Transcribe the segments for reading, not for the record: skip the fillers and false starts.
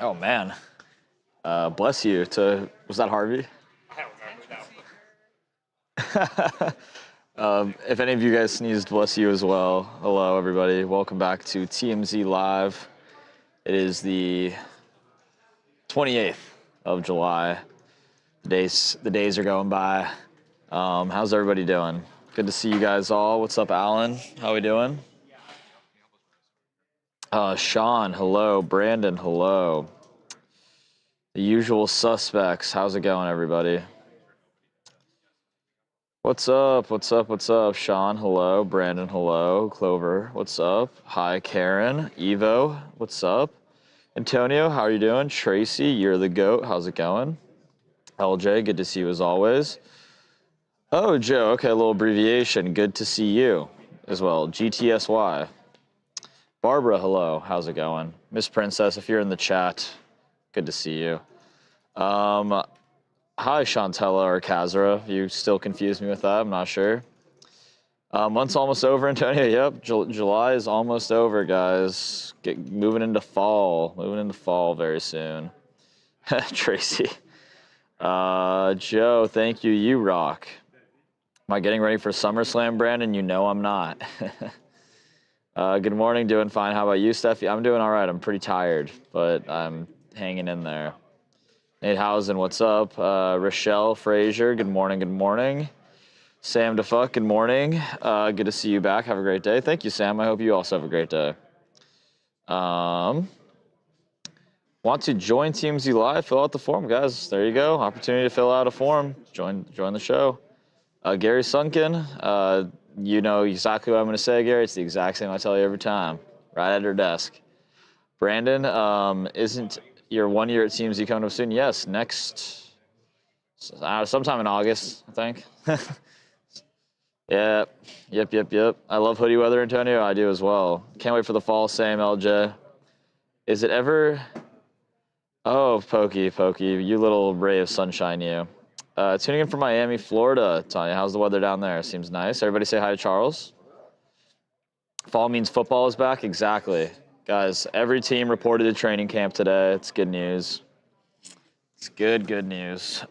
Oh, man. Bless you. Was that Harvey? I don't remember that. If any of you guys sneezed, bless you as well. Hello, everybody. Welcome back to TMZ Live. It is the 28th of July. The days are going by. How's everybody doing? Good to see you guys all. What's up, Alan? How we doing? Sean, hello. Brandon, hello. The usual suspects. How's it going, everybody? What's up? What's up? What's up? Sean, hello. Brandon, hello. Clover, what's up? Hi, Karen. Evo, what's up? Antonio, how are you doing? Tracy, you're the GOAT. How's it going? LJ, good to see you as always. Oh, Joe, okay, a little abbreviation. Good to see you as well. GTSY. Barbara, hello. How's it going? Miss Princess, if you're in the chat, good to see you. Hi, Shantella or Kazra. You still confuse me with that. I'm not sure. Month's almost over, Antonio. Yep, July is almost over, guys. Moving into fall. Moving into fall very soon. Tracy. Joe, thank you. You rock. Am I getting ready for SummerSlam, Brandon? You know I'm not. Good morning. Doing fine. How about you, Steffi? I'm doing all right. I'm pretty tired, but I'm hanging in there. Nate Housen, what's up? Rochelle Frazier, good morning, good morning. Sam DeFuck, good morning. Good to see you back. Have a great day. Thank you, Sam. I hope you also have a great day. Want to join TMZ Live? Fill out the form, guys. There you go. Opportunity to fill out a form. Join the show. Gary Sunken, you know exactly what I'm going to say, Gary. It's the exact same I tell you every time. Right at her desk. Brandon, isn't your 1 year at TMZ coming up soon? Yes, next, sometime in August, I think. Yeah, yep. I love hoodie weather, Antonio. I do as well. Can't wait for the fall. Same, LJ. Is it ever? Oh, Pokey, you little ray of sunshine, you. Tuning in from Miami, Florida. Tanya, how's the weather down there? Seems nice. Everybody say hi to Charles. Fall means football is back. Exactly. Guys, every team reported to training camp today. It's good news. It's good news.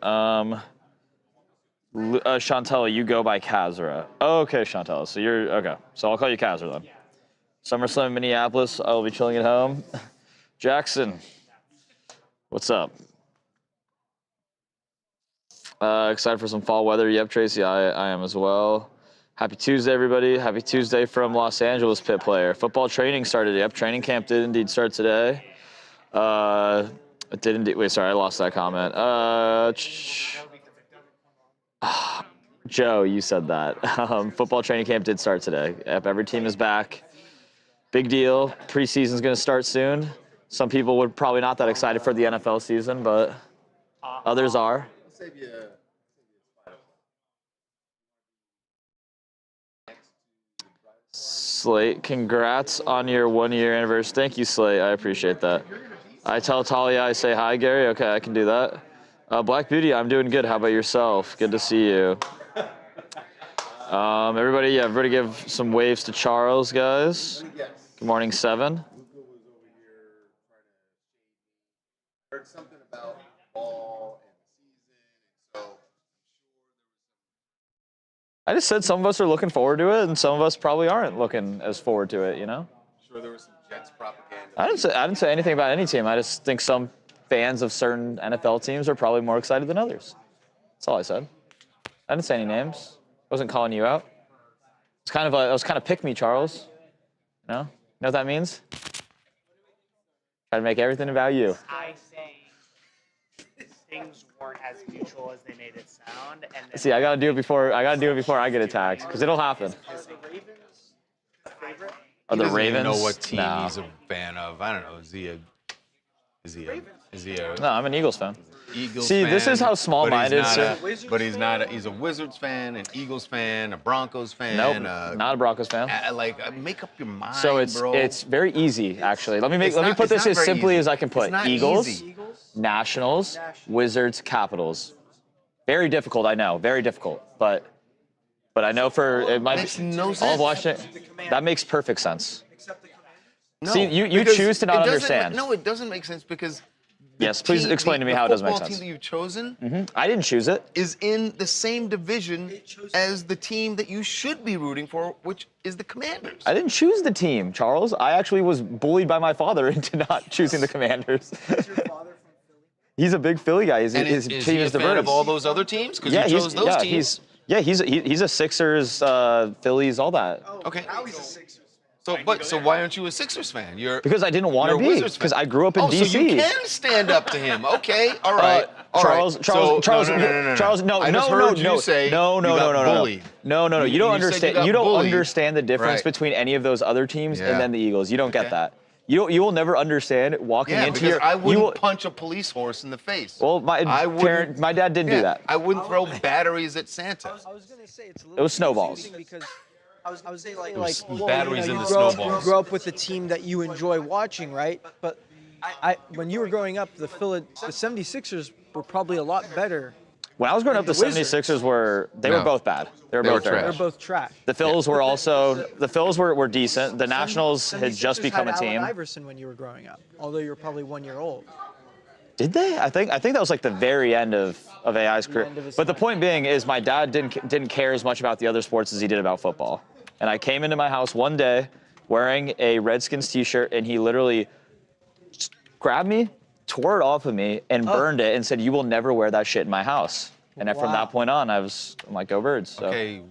Chantella, you go by Kazra. Oh, okay, Chantella. So you're, okay. So I'll call you Kazra then. SummerSlam, Minneapolis. I will be chilling at home. Jackson, what's up? Excited for some fall weather. Yep, Tracy, I am as well. Happy Tuesday, everybody. Happy Tuesday from Los Angeles, Pit Player. Football training started. Yep, training camp did indeed start today. It did indeed. Wait, sorry, I lost that comment. Joe, you said that. Football training camp did start today. Yep, every team is back. Big deal. Preseason's going to start soon. Some people would probably not that excited for the NFL season, but others are. Slate, congrats on your 1 year anniversary. Thank you, Slate. I appreciate that. I tell Talia I say hi, Gary. Okay, I can do that. Black Beauty, I'm doing good. How about yourself? Good to see you. Everybody give some waves to Charles, guys. Good morning, 7. Heard something about fall and season, so I just said some of us are looking forward to it, and some of us probably aren't looking as forward to it, you know? sure there was some Jets propaganda. I didn't say anything about any team. I just think some fans of certain NFL teams are probably more excited than others. That's all I said. I didn't say any names. I wasn't calling you out. It was kind of pick me, Charles. You know what that means? Try to make everything about you. I say things weren't as mutual as they made it sound. And then See, I gotta do it before I get attacked, because it'll happen. Is the Ravens a favorite? Are the He doesn't Ravens? even know what team No. he's a fan of. I don't know. Is he a No, I'm an Eagles fan. Eagles See, fan? this is how small-minded- But he's not. He's a Wizards fan, an Eagles fan, a Broncos fan. Nope, not a Broncos fan. Make up your mind, So bro. it's very easy, actually. Let me It's put not this as very simply easy. as I can put. It's not Eagles, easy. Nationals, Wizards, Capitals. Very difficult, I know. Very difficult, but I know for it might Makes be no all of sense. Washington. That makes perfect sense. No, See, you because choose to not it doesn't understand. No, it doesn't make sense because Yes, please explain to me how it doesn't make The football sense. team that you've chosen I didn't choose it. is in the same division as the team that you should be rooting for, which is the Commanders. I didn't choose the team, Charles. I actually was bullied by my father into not choosing the Commanders. Is your father from Philly? He's a big Philly guy. And His is team he a is the fan Birds. of all those other teams? Because Yeah, you chose those teams. He's a Sixers, Phillies, all that. Oh, Okay. now he's a Sixers fan. So why aren't you a Sixers fan? You're Because I didn't want to you're a be. Wizards fan. Because I grew up in oh, DC. so you can stand up to him. Okay, all right. All Charles, right. Charles, So- Charles, no. Charles, no, I no, just no, heard no, you say no, you no, got no, no, bullied. no, no, no. You don't You said you understand. got You don't bullied. understand the difference Right. between any of those other teams Yeah. and then the Eagles. You don't get Okay. that. You will never understand walking Yeah, into because your. I you wouldn't will- punch a police horse in the face. Well, my dad didn't do that. I wouldn't throw batteries at Santa. I was gonna say it's a It little was snowballs. confusing because I was saying like was well, batteries in you the grow up- snowballs. You grow up with a team that you enjoy watching, right? But when you were growing up, the 76ers were probably a lot better. When I was growing up, the The Wizards. 76ers were No. both bad. They were They were both trash. They're trash. both trash. The Phils were also the Phils were decent. The Nationals had 76ers just become a had team. Allen Iverson when you were growing up, although you were probably 1 year old. Did they? I think that was like the very end of AI's career. end of his But the time. point being is my dad didn't care as much about the other sports as he did about football. And I came into my house one day wearing a Redskins t-shirt and he literally just grabbed me, tore it off of me and burned it and said, "You will never wear that shit in my house." And then from Wow. that point on, I'm like, "Go Birds." So. Okay,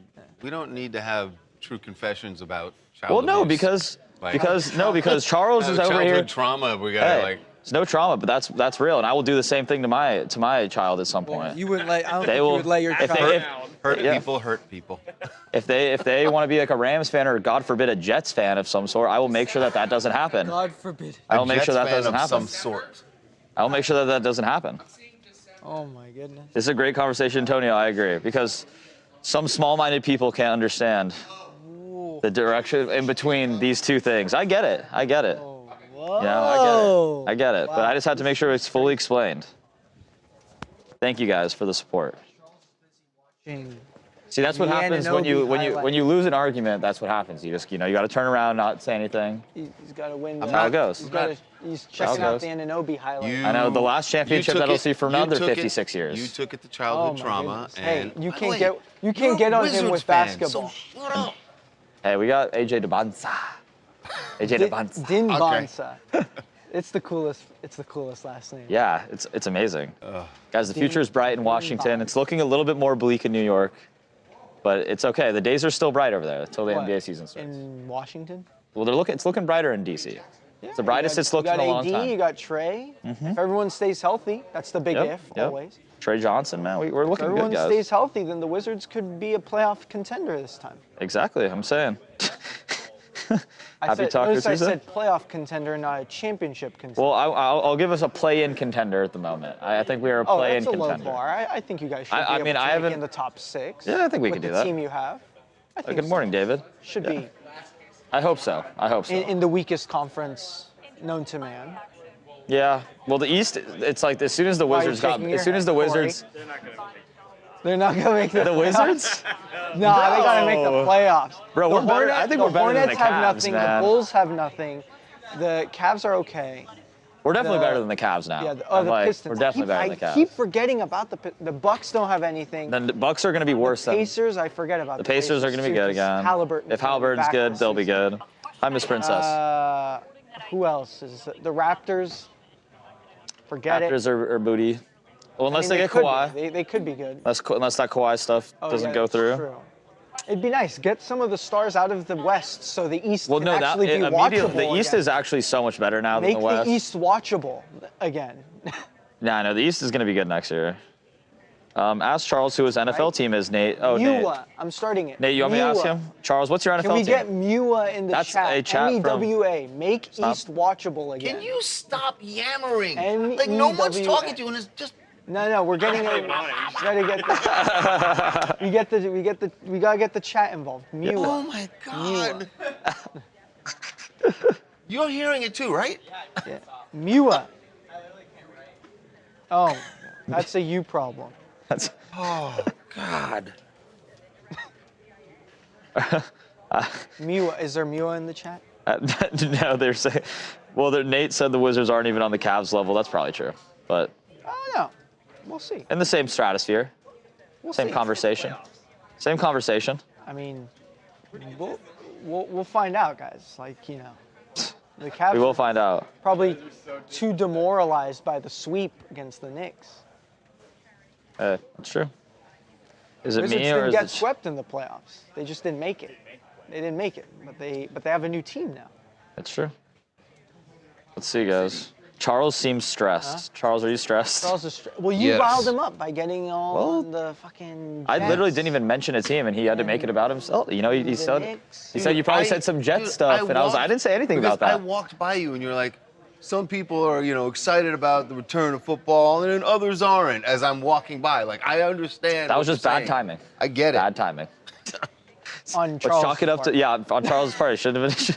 we don't need to have true confessions about child Well, no, abuse. Like- because Charles is over childhood here. trauma. We gotta Hey, it's no trauma, but that's real, and I will do the same thing to my child at some Well, point. you wouldn't let. I don't They think will- you would let your if they- child. hurt yeah. people hurt people. If they want to be like a Rams fan or God forbid a Jets fan of some sort, I will make sure that doesn't happen. God forbid. I will make sure Jets that fan doesn't of happen. some sort. I will make sure that doesn't happen. Oh my goodness. This is a great conversation, Antonio. I agree because some small-minded people can't understand the direction in between these two things. I get it. Whoa. You know, I get it. But I just had to make sure it's fully explained. Thank you guys for the support. See, that's what The happens when you Anunoby lose an argument. That's what happens. You just you got to turn around, not say anything. He's got to win. That's how it goes. He's checking how it out the Anunoby highlight. I know the last championship you that took I'll it- see for you another took it- 56 years. You took it to Oh childhood my trauma. goodness. Hey, And you by the can't way, get you're on him Wizards with fan, basketball. So shut up. Hey, we got AJ DeBanza. AJ DeBanza. Din Okay. Bonsa. It's the coolest. It's the coolest last name. Yeah, it's amazing. Guys, the future is bright in Washington. It's looking a little bit more bleak in New York, but it's okay. The days are still bright over there until the What, NBA season starts. In Washington. Well, it's looking brighter in DC. Yeah, It's the brightest it's looked you in got a long AD, time. You got Trey. If everyone stays healthy, that's the big if always. Trey Johnson, man, we're If looking everyone good, guys. stays healthy, then the Wizards could be a playoff contender this time. Exactly, I'm saying. Happy talk, notice I Teresa? said playoff contender, not a championship contender. Well, I'll give us a play-in contender at the moment. I think we are a oh, play-in that's a low contender. bar. I think you guys should I be mean, able I to make haven't- it in the top 6. Yeah, I think we with could do the that. team you have. I think Good morning, David. Should Yeah. be I hope so. in the weakest conference known to man. Yeah. Well, the East, it's like as soon as the Why are you Wizards got, shaking your as soon as the head, Corey? Wizards, They're not gonna make the Wizards. No, they gotta make the Bro. playoffs. Bro, The we're better- I think we're better than Hornets the have Cavs, nothing. man. The Bulls have nothing. The Cavs are okay. We're definitely The- better than the Cavs now. Yeah, I'm the like, Pistons. We're definitely better I than the Cavs. keep forgetting about the Bucks. Don't have anything. Then the Bucks are going to be worse than Pacers, I forget about the Pacers. Are going to be too, good 'cause again. Halliburton's If gonna be Halliburton's back good, this they'll be season. good. Hi, Miss Princess. Who else is the Raptors? Forget Raptors it. are booty. Well, I unless mean, they get could Kawhi. be. They could be good. Unless that Kawhi stuff Oh, doesn't yeah, go that's through. True. It'd be nice. Get some of the stars out of the West so the East Well, can no, that actually be immediately watchable the East again. is actually so much better now Make than the West. the East watchable again. Nah, no, the East is going to be good next year. Ask Charles who his NFL Right. team is, Nate. Oh, Nate. Mua. I'm starting it. Nate, you want me to ask Mua. him? Charles, what's your NFL Can we team? get Mua in the That's chat? a chat from- MEWA. Make Stop. East watchable again. Can you stop yammering? N-E-W-A. Like no one's talking to you, and it's just. No, we're getting it. Gotta get the. We gotta get the chat involved. Mua. Oh my God. You're hearing it too, right? Yeah. Mua. Oh, that's a you problem. That's, Oh God. Mua. Is there Mua in the chat? no, they're saying. Well, Nate said the Wizards aren't even on the Cavs level. That's probably true. but I don't know. We'll see. in the same stratosphere, We'll same see. conversation. Same conversation. I mean, we'll find out, guys. Like, you know, the Cavs We will are find out. probably too demoralized by the sweep against the Knicks. That's true. Is it Wizards me or didn't is get it? swept in the playoffs. They just didn't make it. They didn't make it, but they have a new team now. That's true. Let's see, guys. Charles seems stressed. Charles, are you stressed? Charles is well, you Yes. riled him up by getting all Well, on the fucking. I Jets. literally didn't even mention a team, and he had to make it about himself. You know, he The said Knicks. he said you probably said some Jet stuff, and I didn't say anything about I that. walked by you and you're like, some people are, excited about the return of football, and then others aren't. As I'm walking by, like I understand. That was what just you're bad saying. timing. I get it. Bad timing. On Let's Charles. chalk it up to on Charles' part. It shouldn't have been.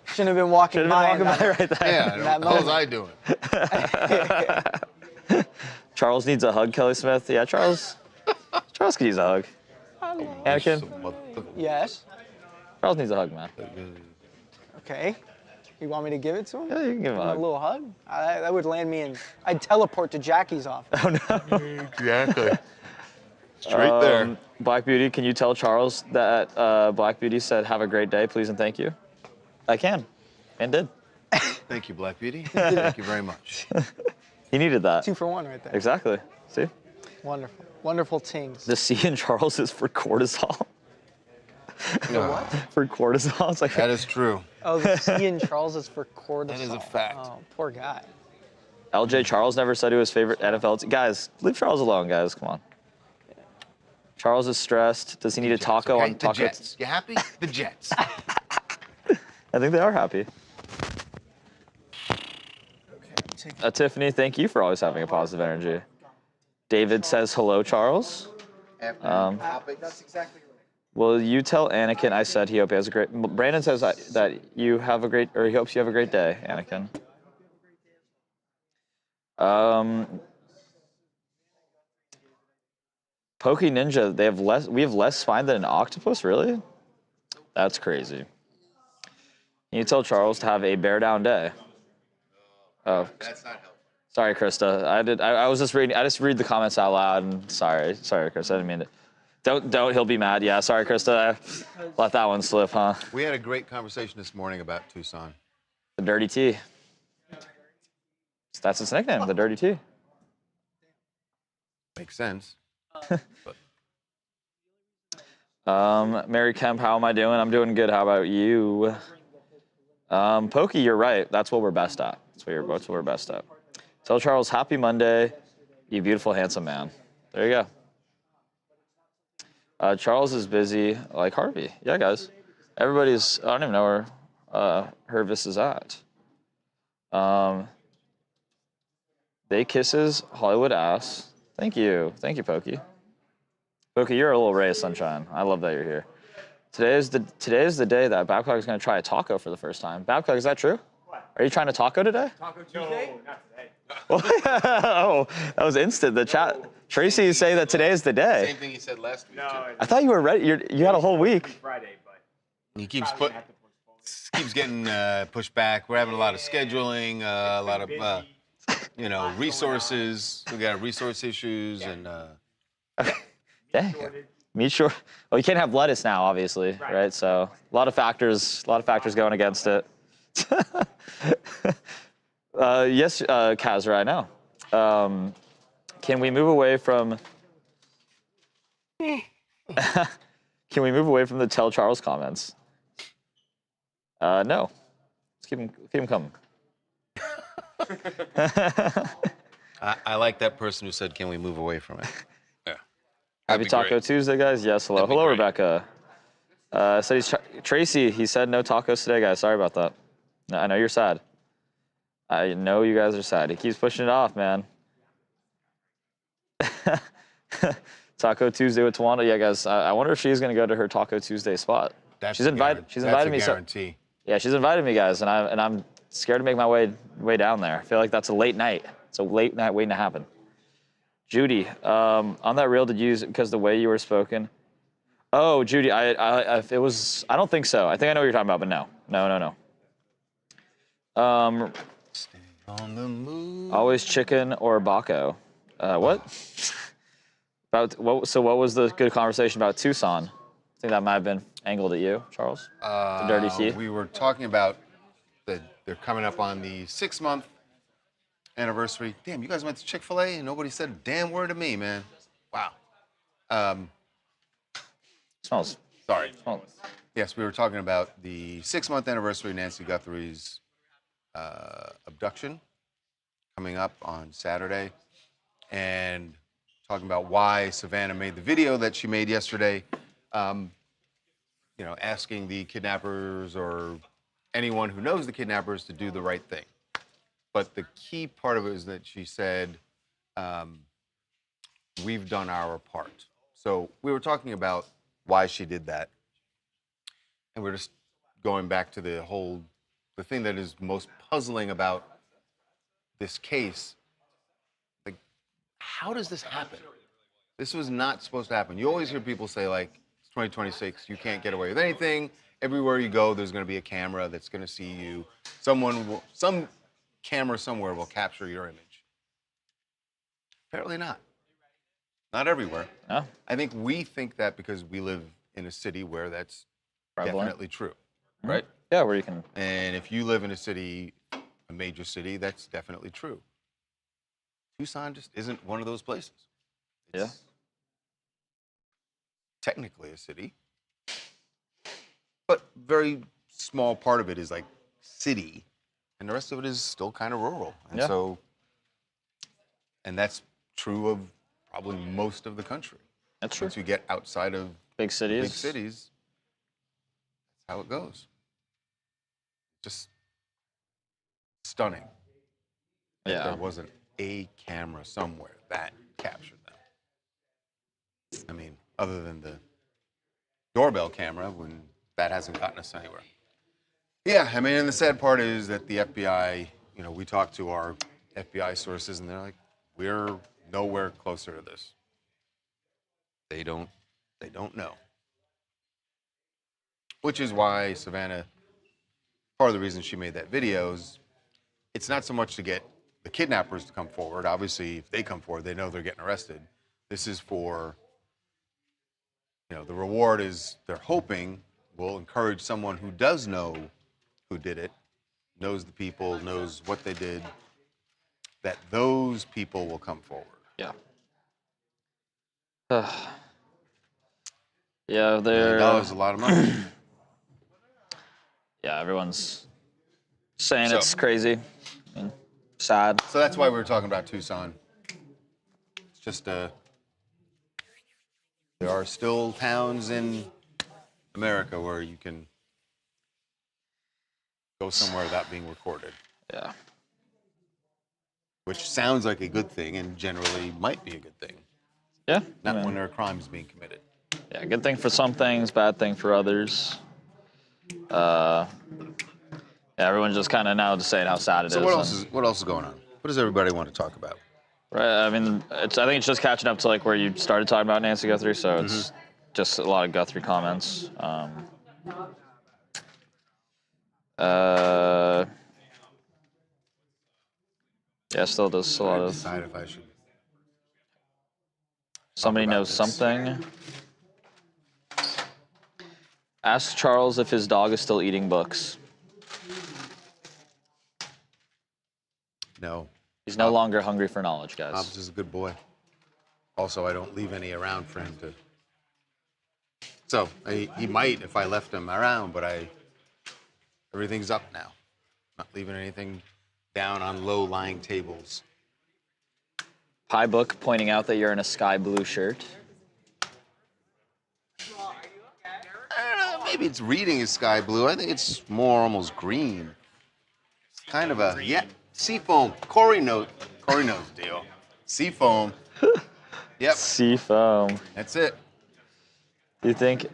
Shouldn't have been walking Should have by. been walking by right there. Yeah, That what was moment. I doing? Charles needs a hug, Kelly Smith. Yeah, Charles. Charles could use a hug. Anakin. Yes. Charles needs a hug, man. Okay. You want me to give it to him? Yeah, you can give him a A hug. little hug? That would land me in. I'd teleport to Jackie's office. Oh no. Exactly. Straight there. Black Beauty, can you tell Charles that Black Beauty said, "Have a great day, please and thank you"? I can, and did. Thank you, Black Beauty. Thank you very much. He needed that. 2 for 1 right there. Exactly. See? Wonderful. Wonderful tings. The C in Charles is for cortisol. No, For cortisol. It's like that is true. Oh, the C in Charles is for cortisol. That is a fact. Oh, poor guy. LJ Charles never said who his favorite NFL team. Guys, leave Charles alone, guys. Come on. Charles is stressed. Does he need a taco Okay, on the taco? Jets. You happy? The Jets. I think they are happy. Tiffany, thank you for always having a positive energy. David says hello, Charles. That's exactly right. Will you tell Anakin I said he hope he has a great. Brandon says that you have a great, or he hopes you have a great day, Anakin. Pokey Ninja, they have less. We have less spine than an octopus, really? That's crazy. Can you tell Charles to have a bear down day? Oh, That's not helpful. sorry, Krista. I was just reading. I just read the comments out loud. And sorry, Krista. I didn't mean to. Don't. He'll be mad. Yeah, sorry, Krista. I let that one slip, huh? We had a great conversation this morning about Tucson. The Dirty T. That's its nickname, the Dirty T. Makes sense. Mary Kemp, how am I doing? I'm doing good. How about you? Pokey, you're right. That's what we're best at. That's what we're best at. Tell Charles, happy Monday, you beautiful, handsome man. There you go. Charles is busy like Harvey. Yeah, guys. Everybody's, I don't even know where Hervis is at. They kisses, Hollywood ass. Thank you, Pokey. Pokey, you're a little ray of sunshine. I love that you're here. Today is the day that Babcock is going to try a taco for the first time. Babcock, is that true? What? Are you trying a taco today? Taco Tuesday? No, not today. Oh, that was instant. The chat. Tracy is saying that today is the day. Same thing he said last week. No, too. I thought you were ready. You had a whole week. Friday, but He keeps probably gonna have to postpone it. keeps getting pushed back. We're having a lot of scheduling, a lot of resources. We got resource issues and. Dang. Meat short. Well, you can't have lettuce now, obviously, right? So a lot of factors going against it. Yes, Kazra, I know. Can we move away from? Can we move away from the Tell Charles comments? No. Let's keep them coming. I like that person who said, "Can we move away from it?" Yeah. Happy Taco Tuesday, guys. Yes, hello. That'd be Hello, great. Rebecca. So Tracy, he said no tacos today, guys. Sorry about that. No, I know you're sad. I know you guys are sad. He keeps pushing it off, man. Taco Tuesday with Tawanda. Yeah, guys. I wonder if she's gonna go to her Taco Tuesday spot. She's invited. She's invited me. That's a guarantee. Yeah, she's invited me, guys, and I'm scared to make my way down there. I feel like that's a late night. It's a late night waiting to happen. Judy, on that reel, did you use it because the way you were spoken? Oh, Judy, if it was, I don't think so. I think I know what you're talking about, but no. On the move. Always chicken or Baco. What? About what? So what was the good conversation about Tucson? I think that might have been angled at you, Charles. The dirty teeth. We were talking about that they're coming up on the 6-month anniversary. Damn, you guys went to Chick-fil-A and nobody said a damn word to me, man. Wow. Smells. Sorry. Smells. Yes, we were talking about the 6-month anniversary of Nancy Guthrie's abduction coming up on Saturday, and talking about why Savannah made the video that she made yesterday, asking the kidnappers or anyone who knows the kidnappers to do the right thing. But the key part of it is that she said, we've done our part. So we were talking about why she did that. And we're just going back to the thing that is most puzzling about this case. Like, how does this happen? This was not supposed to happen. You always hear people say, like, it's 2026, you can't get away with anything. Everywhere you go, there's going to be a camera that's going to see you. Some camera somewhere will capture your image. Apparently not. Not everywhere. No. I think we think that because we live in a city where that's Prevalent. definitely true, right? Yeah, where you can. And if you live in a major city, that's definitely true. Tucson just isn't one of those places. It's technically a city, but very small part of it is like city, and the rest of it is still kind of rural. And and that's true of probably most of the country. That's true. Once you get outside of Big cities. that's how it goes. Just stunning that Yeah. there wasn't a camera somewhere that captured them. I mean, other than the doorbell camera, when that hasn't gotten us anywhere. Yeah, I mean, and the sad part is that the FBI, we talked to our FBI sources, and they're like, we're nowhere closer to this. They don't know. Which is why Savannah, part of the reason she made that video is it's not so much to get the kidnappers to come forward. Obviously, if they come forward, they know they're getting arrested. This is for, the reward is they're hoping will encourage someone who does know who did it, knows the people, knows what they did, that those people will come forward. Yeah. Yeah, they're. $1 million is a lot of money. Yeah, everyone's saying So- it's crazy and sad. So that's why we were talking about Tucson. It's just there are still towns in America where you can go somewhere without being recorded, Yeah. which sounds like a good thing and generally might be a good thing. Yeah. Not I mean, when there are crimes being committed. Yeah, good thing for some things, bad thing for others. Yeah, everyone's just kind of now just saying how sad it is. So what else is going on? What does everybody want to talk about? Right. I mean, I think it's just catching up to like where you started talking about Nancy Guthrie. So it's just a lot of Guthrie comments. Yeah, still does a lot I of. decide if I should. Somebody about knows this. something. Ask Charles if his dog is still eating books. No. He's no longer hungry for knowledge, guys. Hobbs is a good boy. Also, I don't leave any around for him to. So he might if I left him around, but everything's up now. Not leaving anything down on low-lying tables. Pie Book pointing out that you're in a sky blue shirt. I don't know, maybe it's reading is sky blue. I think it's more almost green. It's kind of a seafoam. Corey knows the deal. Seafoam. Yep, Sea foam. that's it. Do you think?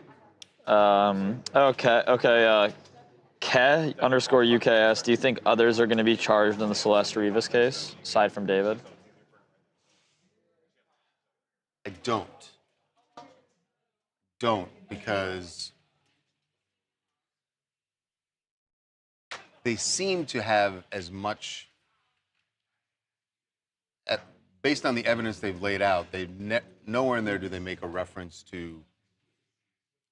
Okay. Ke_UKS. Do you think others are going to be charged in the Celeste Rivas case aside from David? I don't because they seem to have as much based on the evidence they've laid out, nowhere in there do they make a reference to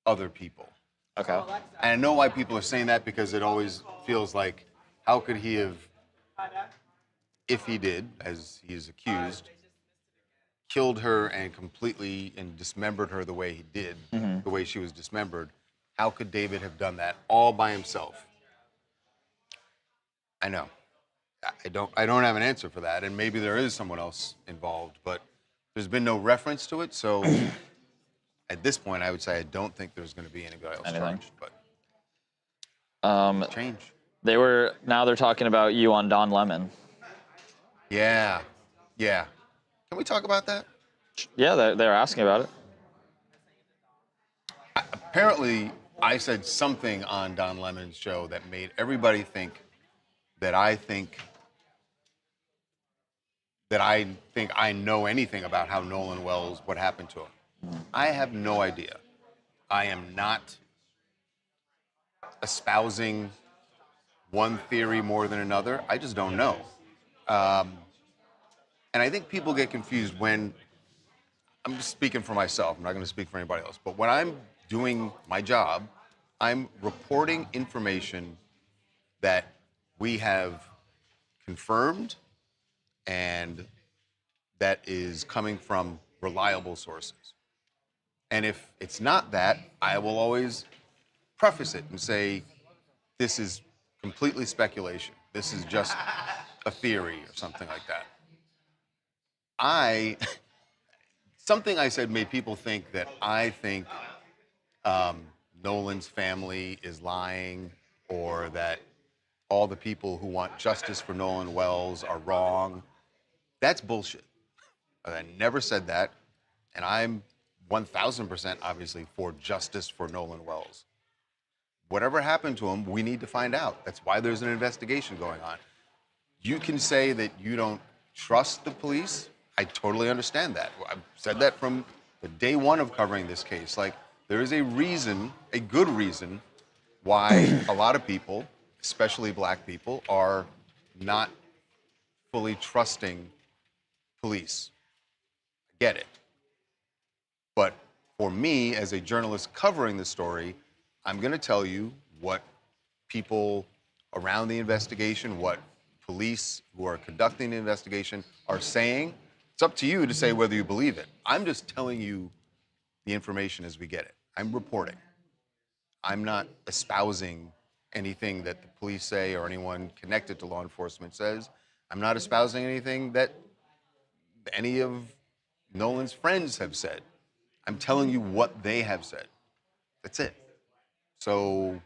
other people. Okay. And I know why people are saying that, because it always feels like, how could he have, if he did, as he is accused, killed her and completely and dismembered her the way he did, the way she was dismembered? How could David have done that all by himself? I know. I don't have an answer for that, and maybe there is someone else involved, but there's been no reference to it, so at this point I would say I don't think there's going to be anybody else charged, but change. Now they're talking about you on Don Lemon. Yeah. Can we talk about that? Yeah, they're asking about it. Apparently, I said something on Don Lemon's show that made everybody think that I think I know anything about how Nolan Wells, what happened to him. I have no idea. I am not espousing one theory more than another. I just don't know. And I think people get confused when, I'm just speaking for myself, I'm not going to speak for anybody else, but when I'm doing my job, I'm reporting information that we have confirmed and that is coming from reliable sources. And if it's not that, I will always preface it and say, this is completely speculation. This is just a theory or something like that. Something I said made people think that I think Nolan's family is lying, or that all the people who want justice for Nolan Wells are wrong. That's bullshit. I never said that, and I'm 1,000% obviously for justice for Nolan Wells. Whatever happened to him, we need to find out. That's why there's an investigation going on. You can say that you don't trust the police. I totally understand that. I've said that from the day one of covering this case. Like, there is a reason, a good reason, why a lot of people, especially black people, are not fully trusting police. I get it. But for me, as a journalist covering the story, I'm going to tell you what people around the investigation, what police who are conducting the investigation are saying. It's up to you to say whether you believe it. I'm just telling you the information as we get it. I'm reporting. I'm not espousing anything that the police say or anyone connected to law enforcement says. I'm not espousing anything that any of Nolan's friends have said. I'm telling you what they have said. That's it. So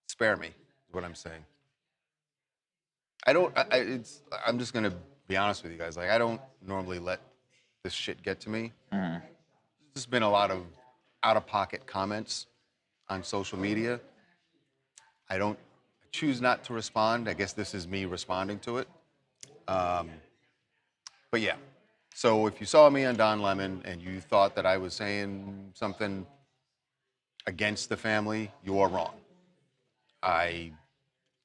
spare me, is what I'm saying. I'm just gonna be honest with you guys. Like, I don't normally let this shit get to me. There's been a lot of out-of-pocket comments on social media. I choose not to respond. I guess this is me responding to it. But yeah. So if you saw me on Don Lemon and you thought that I was saying something against the family, you are wrong. I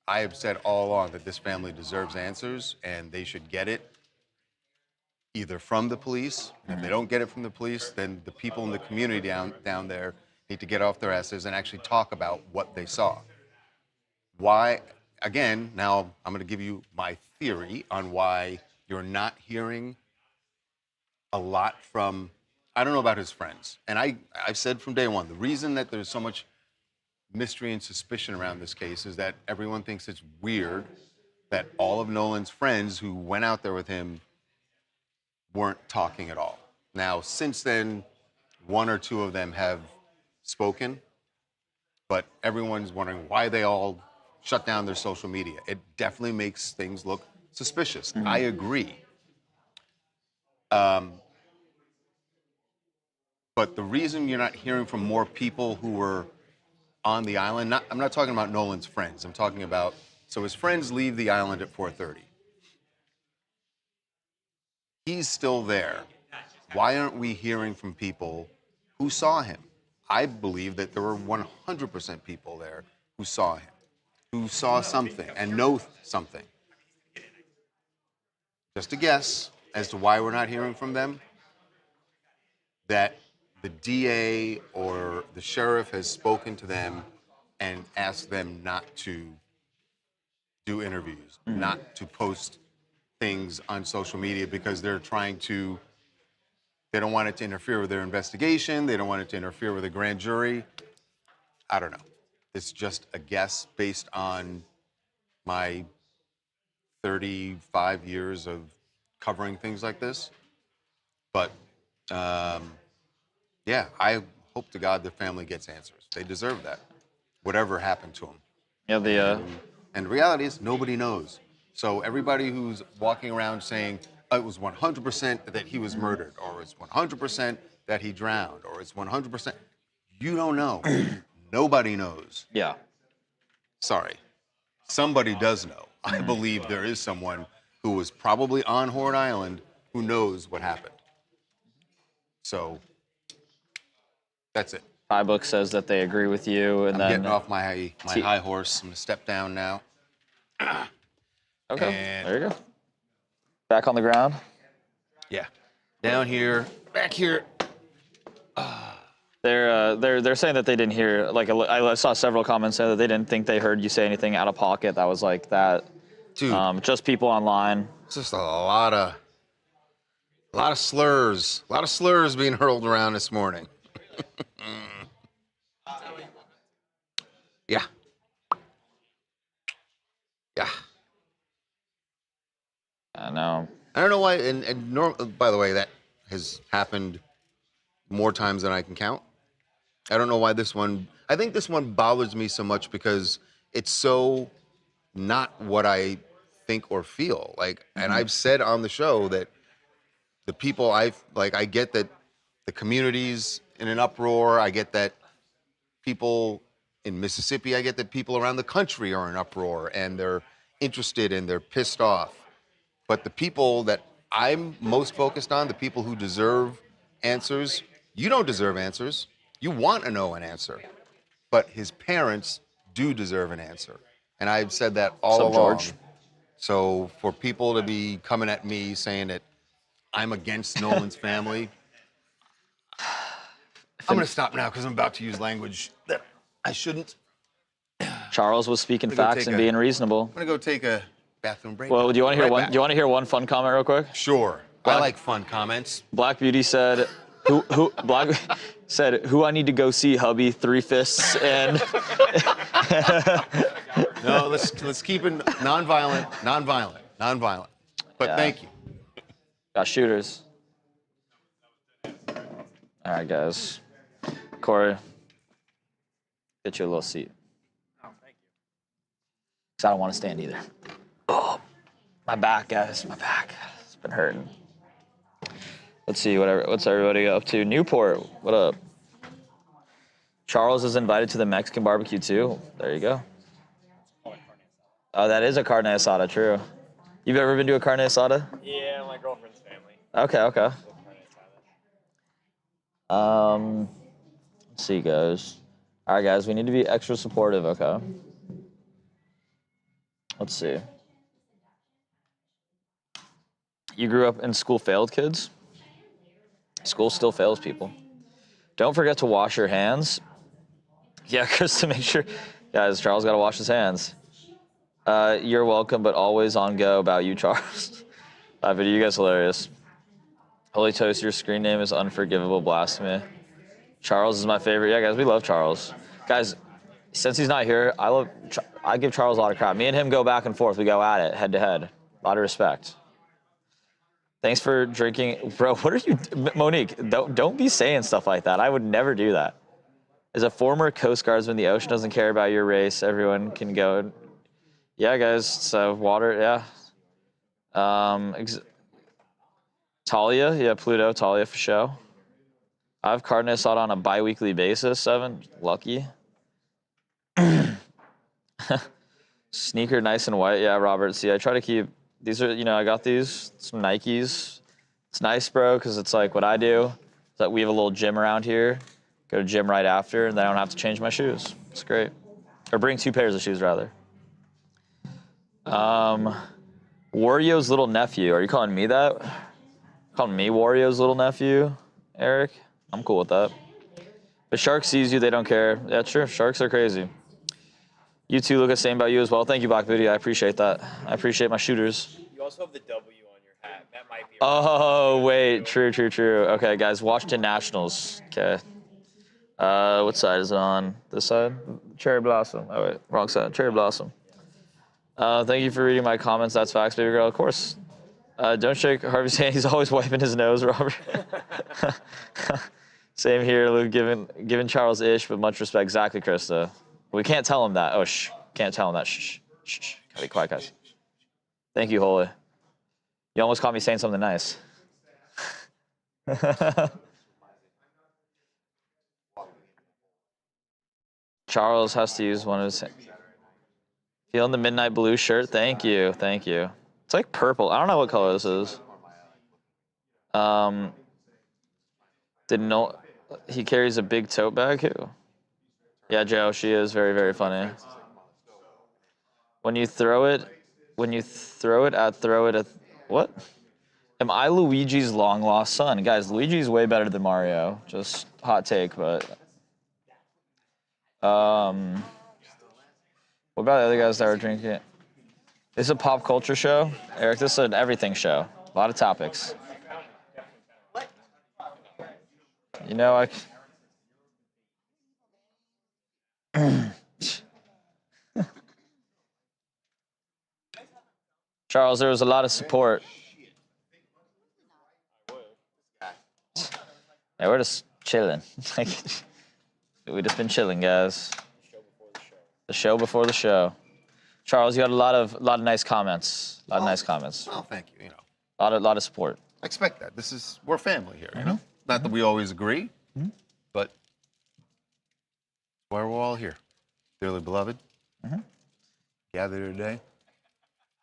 have said all along that this family deserves answers, and they should get it either from the police. And if they don't get it from the police, then the people in the community down there need to get off their asses and actually talk about what they saw. Why? Again, now I'm going to give you my theory on why you're not hearing a lot from, I don't know about his friends. And I've said from day one, the reason that there's so much mystery and suspicion around this case is that everyone thinks it's weird that all of Nolan's friends who went out there with him weren't talking at all. Now, since then, one or two of them have spoken, but everyone's wondering why they all shut down their social media. It definitely makes things look suspicious. I agree. But the reason you're not hearing from more people who were on the island, I'm not talking about Nolan's friends. I'm talking about, so his friends leave the island at 4:30. He's still there. Why aren't we hearing from people who saw him? I believe that there were 100% people there who saw him, who saw something and know something. just a guess as to why we're not hearing from them, that the DA or the sheriff has spoken to them and asked them not to do interviews, not to post things on social media because they don't want it to interfere with their investigation. They don't want it to interfere with a grand jury. I don't know. It's just a guess based on my 35 years of covering things like this. But yeah, I hope to God the family gets answers. They deserve that, whatever happened to them. Yeah, And the reality is nobody knows. So everybody who's walking around saying it was 100% that he was murdered, or it's 100% that he drowned, or it's 100%, you don't know. Nobody knows. yeah. Sorry. Somebody does know. I believe there is someone who was probably on Horn Island who knows what happened. So that's it. High Book says that they agree with you, and I'm then getting off my high horse. I'm gonna step down now. okay, and- there you go. Back on the ground. Yeah. Down here, back here. They're saying that they didn't hear. Like I saw several comments saying that they didn't think they heard you say anything out of pocket that was like that. Dude, Just people online. it's just a lot of slurs. A lot of slurs being hurled around this morning. Yeah. Yeah. I know. I don't know why, by the way, that has happened more times than I can count. I don't know why I think this one bothers me so much because it's so not what I think or feel. Like, and I've said on the show that the people I get that the community's in an uproar. I get that people in Mississippi, I get that people around the country are in uproar and they're interested and they're pissed off. But the people that I'm most focused on, the people who deserve answers, you don't deserve answers. You want to know an answer. But his parents do deserve an answer. And I've said that all What's up, along. George? So for people to be coming at me saying that I'm against Nolan's family, I'm going to stop now because I'm about to use language that I shouldn't. Charles was speaking I'm gonna go facts take and being reasonable. I'm going to go take a bathroom break. Well, do you want to hear Right one? back. Do you want to hear one fun comment real quick? Sure. I like fun comments. Black Beauty said, who I need to go see, hubby, 3 fists and No, let's keep it nonviolent. But Yeah. thank you. got shooters. All right, guys. Corey, get you a little seat. Oh, thank you. Cause I don't want to stand either. Oh, my back, guys, my back. It's been hurting. Let's see, what's everybody up to? Newport, what up? Charles is invited to the Mexican barbecue too. There you go. Oh, that is a carne asada, true. You've ever been to a carne asada? Yeah, my girlfriend's family. Okay. Let's see, guys. All right, guys, we need to be extra supportive, okay? Let's see. You grew up in school failed, kids? School still fails people. Don't forget to wash your hands. Yeah, Chris, to make sure. Guys, Charles got to wash his hands. You're welcome, but always on go about you, Charles. But you guys hilarious. Holy Toast, your screen name is Unforgivable Blasphemy. Charles is my favorite. Yeah, guys, we love Charles. Guys, since he's not here, I give Charles a lot of crap. Me and him go back and forth. We go at it, head to head. A lot of respect. Thanks for drinking. Bro, what are you, Monique, don't be saying stuff like that. I would never do that. As a former Coast Guardsman, the ocean doesn't care about your race. Everyone can go. Yeah, guys, so water, yeah. Talia, yeah, Pluto, Talia for show. I have carne asada on a bi-weekly basis, 7. Lucky. Sneaker nice and white. Yeah, Robert. See, I try to keep, these are, I got these, some Nikes. It's nice, bro, because it's like what I do is that we have a little gym around here. Go to gym right after, and then I don't have to change my shoes. It's great. Or bring 2 pairs of shoes, rather. Wario's little nephew. Are you calling me that? Calling me Wario's little nephew, Eric? I'm cool with that. If a shark sees you, they don't care. Yeah, true. Sharks are crazy. You too, Lucas. Same about you as well. Thank you, Black Beauty. I appreciate that. I apprate my shooters. You also have the W on your hat. That might be. Oh, wait. True. Okay, guys. Washington Nationals. Okay. What side is it on? This side? Cherry Blossom. Oh, wait. Wrong side. Cherry Blossom. Thank you for reading my comments. That's facts, baby girl. Of course. Don't shake Harvey's hand. He's always wiping his nose, Robert. Same here, Luke. Giving Charles ish, but much respect. Exactly, Krista. We can't tell him that. Oh, shh. Can't tell him that. Shh. Gotta be quiet, guys. Thank you, Holy. You almost caught me saying something nice. Charles has to use one of his. Feeling the midnight blue shirt. Thank you. It's like purple. I don't know what color this is. Didn't know he carries a big tote bag. Who? Yeah, Joe. She is very, very funny. When you throw it at what? Am I Luigi's long lost son? Guys, Luigi's way better than Mario. Just hot take, but what about the other guys that were drinking it? This is a pop culture show. Eric, this is an everything show. A lot of topics. You know, Charles, there was a lot of support. Yeah, we're just chilling. We just been chilling, guys. The show before the show. Charles, you had a lot of nice comments. A lot of nice comments. Well, thank you. You know, A lot of support. I expect that. We're family here. You know, not that we always agree, but why we're all here, dearly beloved. Gathered today.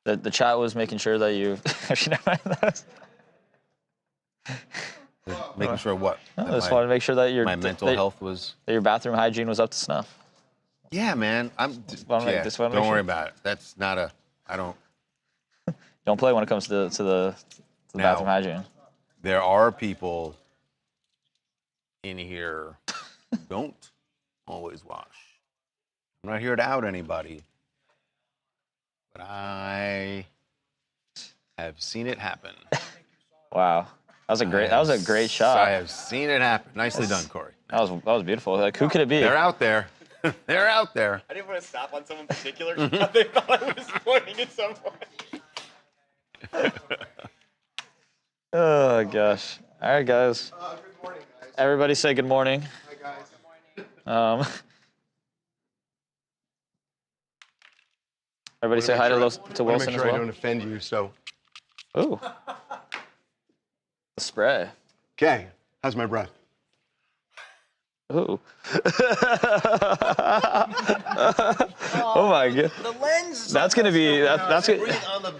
The chat was making sure that you. Actually, never mind that. Making sure what? I just wanted to make sure that my mental health was. That your bathroom hygiene was up to snuff. Yeah, man. Just Don't worry about it. That's not a. I don't. Don't play when it comes to the bathroom hygiene. There are people in here who don't always wash. I'm not here to out anybody, but I have seen it happen. Wow, that was a great shot. I have seen it happen. Nicely done, Corey. That was beautiful. Like, who could it be? They're out there. They're out there. I didn't want to stop on someone particular. They thought I was pointing at someone. Oh gosh. All right, guys. Good morning, guys. Everybody say good morning. Hi, guys. Good morning. Everybody say hi to Wilson Make as sure I well. don't offend you. So, Ooh. Spray. okay. How's my breath? Ooh. Oh my god. The lens. That's gonna be that's Breathe on the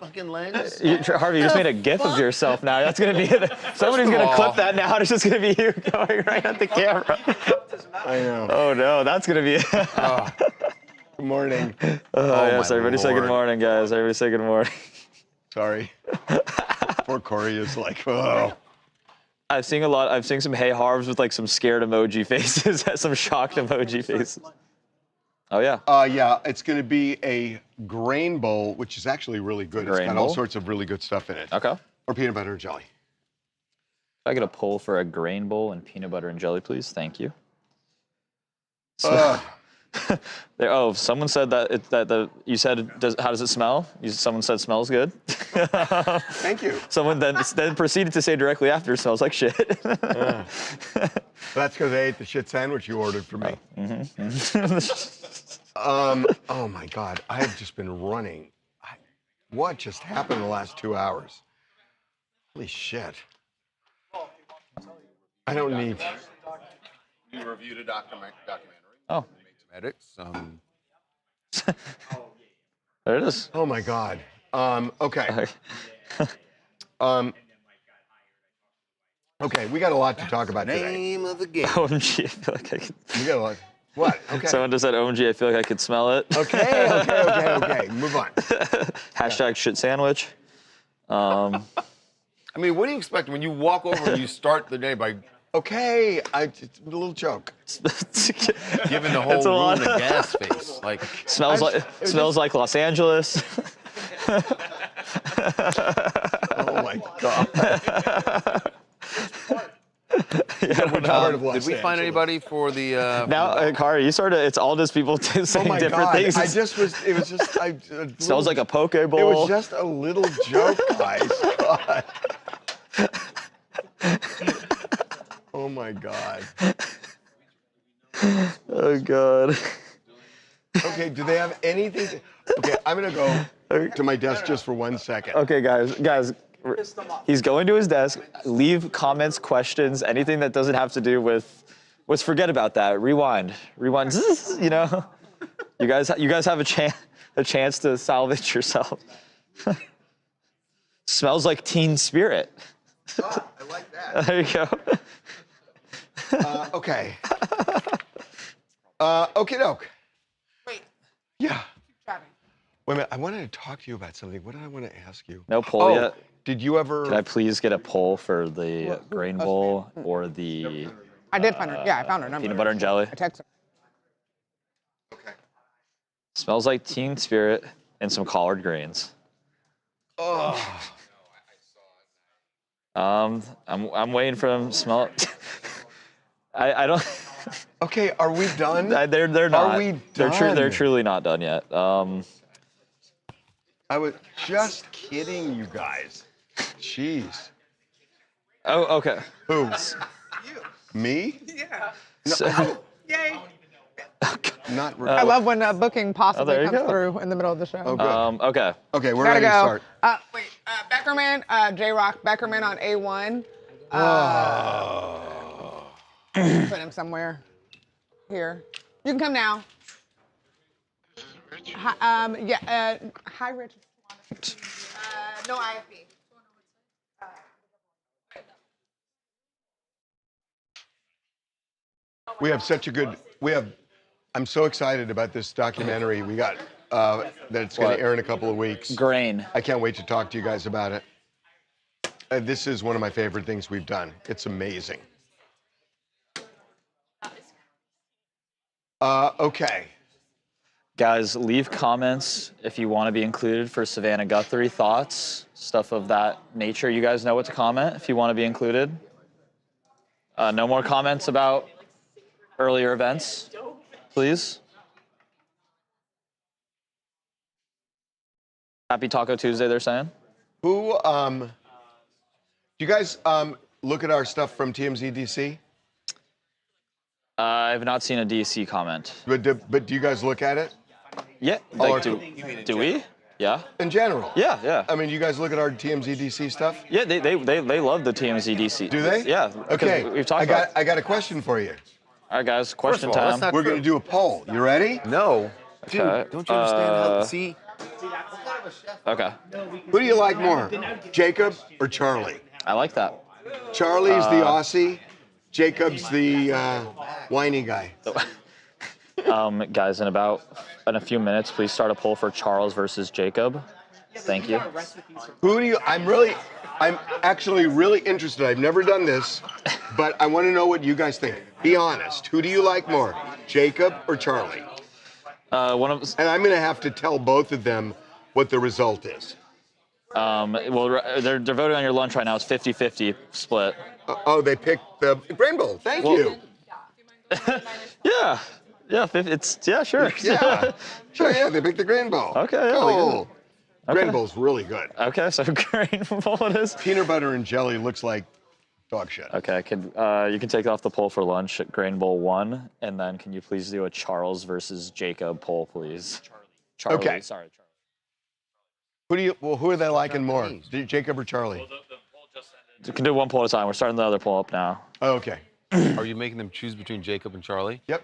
fucking lens. Harvey, you just made a gif of yourself now. That's gonna be somebody's gonna clip that now. It's just gonna be you going right at the camera. I know. Oh no, that's gonna be. Good morning. Oh yes, my everybody say good Lord. morning, guys. Everybody say good morning. Sorry. Poor Corey is like, oh. I've seen some hey Harvs with like some scared emoji faces, some shocked emoji faces. Oh yeah. Yeah, it's going to be a grain bowl, which is actually really good. It's Grain got all bowl? sorts of really good stuff in it. Okay. Or peanut butter and jelly. Can I get a poll for a grain bowl and peanut butter and jelly, please? Thank you. Someone said that you said how does it smell? Someone said smells good. Thank you. Someone then proceeded to say directly after smells like shit. That's because I ate the shit sandwich you ordered for me. Oh my God, I have just been running. What just happened in the last 2 hours? Holy shit. I don't need. We reviewed a documentary. Oh, Made some edits. there it is. Oh my God. Okay. Okay, we got a lot to talk about today. Name of the game. OMG, I feel like I could. We got a lot. What? Okay. Someone just said, OMG, I feel like I could smell it. Okay. Move on. Hashtag shit sandwich. I mean, what do you expect when you walk over and you start the day by Okay, it's a little joke. giving the whole It's a lot. room a gas face? Like, smells like Los Angeles. Oh my God. did we find anybody for the? Now, Kari, you sort of, it's all just people saying Oh my different God. things. It was just, Smells like a poke bowl. It was just a little joke, guys. God. Oh my God. Oh, God. Okay, do they have anything? Okay, I'm gonna go to my desk just for 1 second. Okay, guys, he's going to his desk. Leave comments, questions, anything that doesn't have to do with. Let's forget about that. Rewind. Zzz, you know. You guys have a chance to salvage yourself. Smells like Teen Spirit. Oh, I like that. There you go. Okay. Okie doke. Wait, Yeah. chatting. Wait a minute. I wanted to talk to you about something. What did I want to ask you? No poll yet. Did you ever? Can I please get a poll for the grain bowl or the I did find her. Yeah, I found her number. peanut butter and jelly? I texted her. Okay. Smells like Teen Spirit and some collard greens. Oh. I'm waiting for them to smell it. I don't. Okay, are we done? They're not. Are we They're done? truly not done yet. I was just kidding, you guys. Jeez. Oh, okay. Who? Me? Yeah. So, Yay. Not. I love when booking possibly there you comes go. through in the middle of the show. Oh, good. okay. Okay, we're Gotta ready to go. start. Wait, Beckerman, J-Rock, Beckerman on A1. Put him somewhere. Here. You can come now. Hi, hi, Rich. No IFB. We have such a good. I'm so excited about this documentary we got that it's going What? to air in a couple of weeks. Grain. I can't wait to talk to you guys about it. This is one of my favorite things we've done. It's amazing. Okay. Guys, leave comments if you want to be included for Savannah Guthrie thoughts, stuff of that nature. You guys know what to comment if you want to be included. No more comments about earlier events, please. Happy Taco Tuesday, they're saying. Who? Do you guys look at our stuff from TMZ DC? I have not seen a DC comment. But do you guys look at it Yeah, Oh, like, do we? Yeah. in general? Yeah. I mean, you guys look at our TMZ DC stuff. Yeah, they love the TMZ DC. Do they? Yeah. because Okay. We've talked about. I got a question for you. All right, guys. Question all, that's time. not- We're going to do a poll. You ready? no, dude, Okay, don't you understand how? See, Okay. Who do you like more, Jacob or Charlie? I like that. Charlie's the Aussie. Jacob's the whiny guy. Guys, in a few minutes, please start a poll for Charles versus Jacob. Thank you. Who do you? I'm actually really interested. I've never done this, but I want to know what you guys think. Be honest. Who do you like more, Jacob or Charlie? One of And I'm going to have to tell both of them what the result is. well, they're voting on your lunch right now. It's 50-50 split. Oh, they picked the Grain Bowl. Thank you. Yeah. Yeah, sure. Yeah. Sure, yeah, they picked the Grain Bowl. Okay, yeah, Cool. Okay. Grain Bowl's really good. Okay, so Grain Bowl it is. Peanut butter and jelly looks like dog shit. Okay, you can take off the poll for lunch at Grain Bowl 1, and then can you please do a Charles versus Jacob poll, please? Charlie. Okay. Sorry, Who are they liking more, Jacob or Charlie? You can do one poll at a time. We're starting the other poll up now. Oh, okay. are you making them choose between Jacob and Charlie? Yep.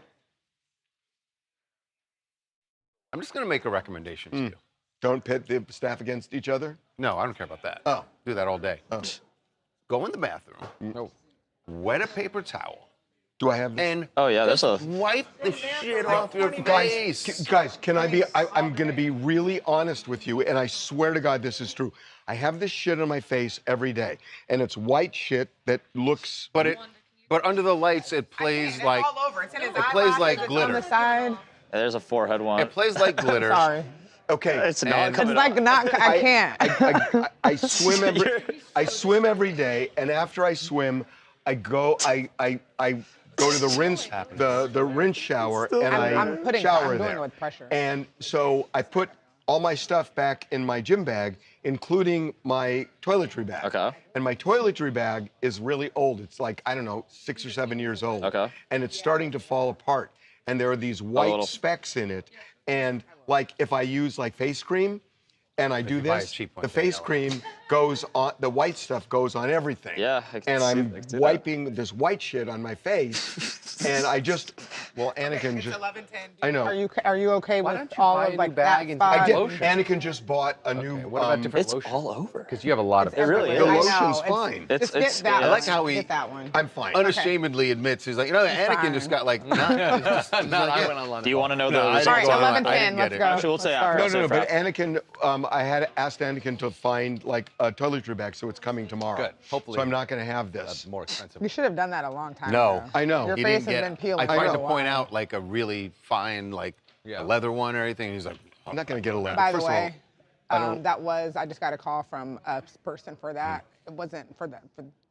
I'm just gonna make a recommendation to you. Don't pit the staff against each other. No, I don't care about that. Oh. Do that all day. Oh. Go in the bathroom. No. Wet a paper towel. Do I have this? And Oh, yeah, that's just a- wipe the shit off your face. Guys, can I be? I'm going to be really honest with you, and I swear to God, this is true. I have this shit on my face every day, and it's white shit that looks. But under the lights, it plays like all over. It's in his it plays like on glitter. the side. There's a forehead one. It plays like glitter. Sorry. Okay. It's not And- coming It's like not. I can't. I swim every day, and after I swim, I go to the rinse the rinse shower, and I'm shower doing there. it with pressure. And so I put all my stuff back in my gym bag, including my toiletry bag. Okay. And my toiletry bag is really old. It's like, I don't know, 6 or 7 years old. Okay. And it's starting to fall apart. And there are these white little- specks in it. And like if I use like face cream and I do you buy a this, cheap one, the they face know. cream goes on, the white stuff goes on everything. Yeah, I can And see- I I'm can see that. wiping this white shit on my face. And I just, well, Anakin just, 11:10. I know. Are you okay Why with don't you all buy a of new like bag that and spot? I did. lotion. Anakin just bought a new. What about different It's lotion? all over. Because you have a lot of. It really is. The I know, lotion's it's- fine. It's- Just get it's- that I one. like how he- Get that one. I'm fine. Unashamedly admits he's like, you know, Anakin fine. just got like. He's Do you want to know No, I those? didn't All right, go on. 11:10. I didn't get Let's it. go. Actually, we'll say Let's after. start. No, but Fast. Anakin, I had asked Anakin to find like a toiletry bag, so it's coming tomorrow. Good. Hopefully. So I'm not going to have this. That's more expensive. You should have done that a long time No. ago. I know. Your He face didn't has get. been peeling. I tried for to a point while. out like a really fine, like a leather one or anything. He's like, I'm not going to get a letter. By the First way, of all, I just got a call from a person for that. It wasn't for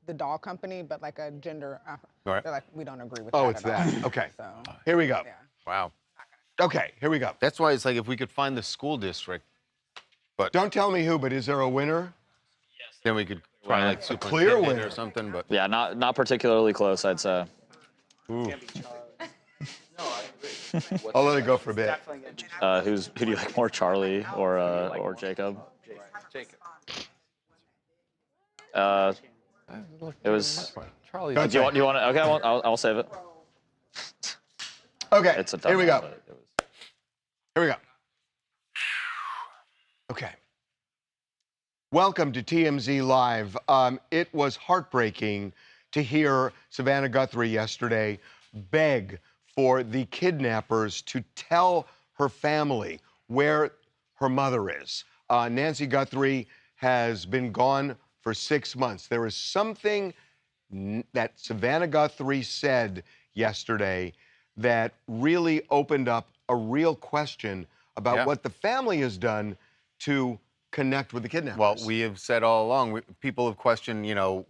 the doll company, but like a gender. All right. They're like, we don't agree with oh, that it's at all. that. Okay. So, Here we go. yeah. wow. Okay, here we go. That's why it's like if we could find the school district, Don't tell me who, but is there a winner? then we could try like clear superintendent winner. or something. But Yeah, not particularly close, I'd say. I'll let it go for a bit. Definitely gonna be Who do you like more, Charlie or Jacob? It was. Charlie. Don't Do you say. want? To, okay, I'll save it. Okay, It's a tough here we go. one, but it was- Here we go. Okay. Welcome to TMZ Live. It was heartbreaking to hear Savannah Guthrie yesterday beg for the kidnappers to tell her family where her mother is. Nancy Guthrie has been gone for 6 months. There is something that Savannah Guthrie said yesterday that really opened up a real question about Yeah. what the family has done to connect with the kidnappers. Well, we have said all along, people have questioned, you know,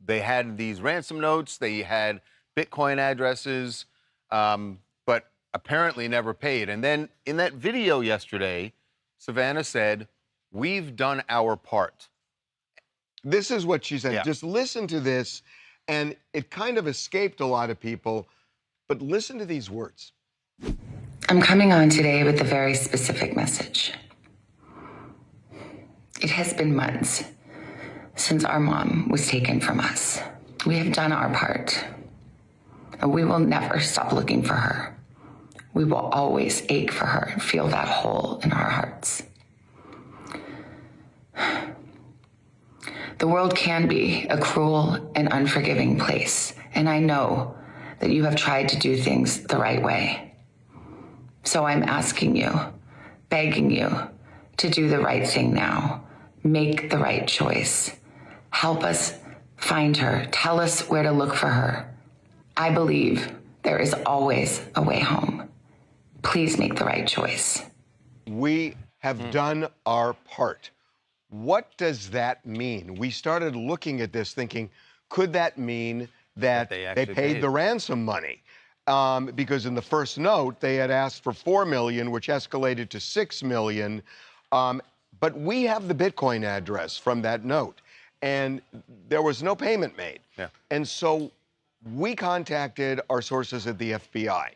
they had these ransom notes, they had Bitcoin addresses, but apparently never paid. And then in that video yesterday, Savannah said, we've done our part. This is what she said. Yeah. Just listen to this, and it kind of escaped a lot of people, but listen to these words. I'm coming on today with a very specific message. It has been months since our mom was taken from us. We have done our part, and we will never stop looking for her. We will always ache for her and feel that hole in our hearts. The world can be a cruel and unforgiving place, and I know that you have tried to do things the right way. So I'm asking you, begging you to do the right thing now. Make the right choice. Help us find her. Tell us where to look for her. I believe there is always a way home. Please make the right choice. We have done our part. What does that mean? We started looking at this thinking, could that mean that they they actually paid paid. the ransom money? Because in the first note, they had asked for $4 million, which escalated to $6 million. But we have the Bitcoin address from that note, and there was no payment made. Yeah. And so we contacted our sources at the FBI,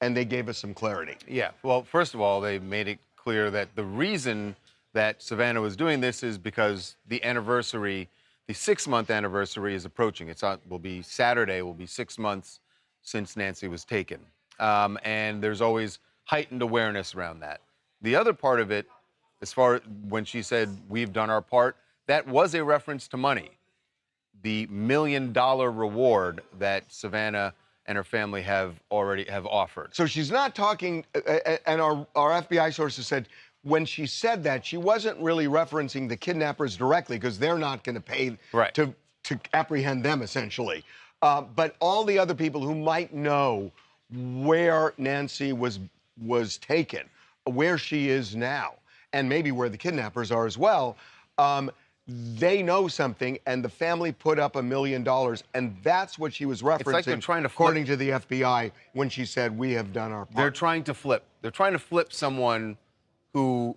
and they gave us some clarity. Yeah. Well, first of all, they made it clear that the reason that Savannah was doing this is because the anniversary, the 6-month anniversary is approaching. Will be Saturday, will be 6 months since Nancy was taken. And there's always heightened awareness around that. The other part of it, as far when she said, we've done our part, that was a reference to money. The $1 million reward that Savannah and her family have offered. So she's not talking, and our FBI sources said when she said that, she wasn't really referencing the kidnappers directly because they're not going to pay to apprehend them, essentially. But all the other people who might know where Nancy was taken, where she is now, and maybe where the kidnappers are as well, they know something, and the family put up $1 million, and that's what she was referencing, It's like they're trying to according to the FBI, when she said, we have done our part. They're trying to flip. They're trying to flip someone who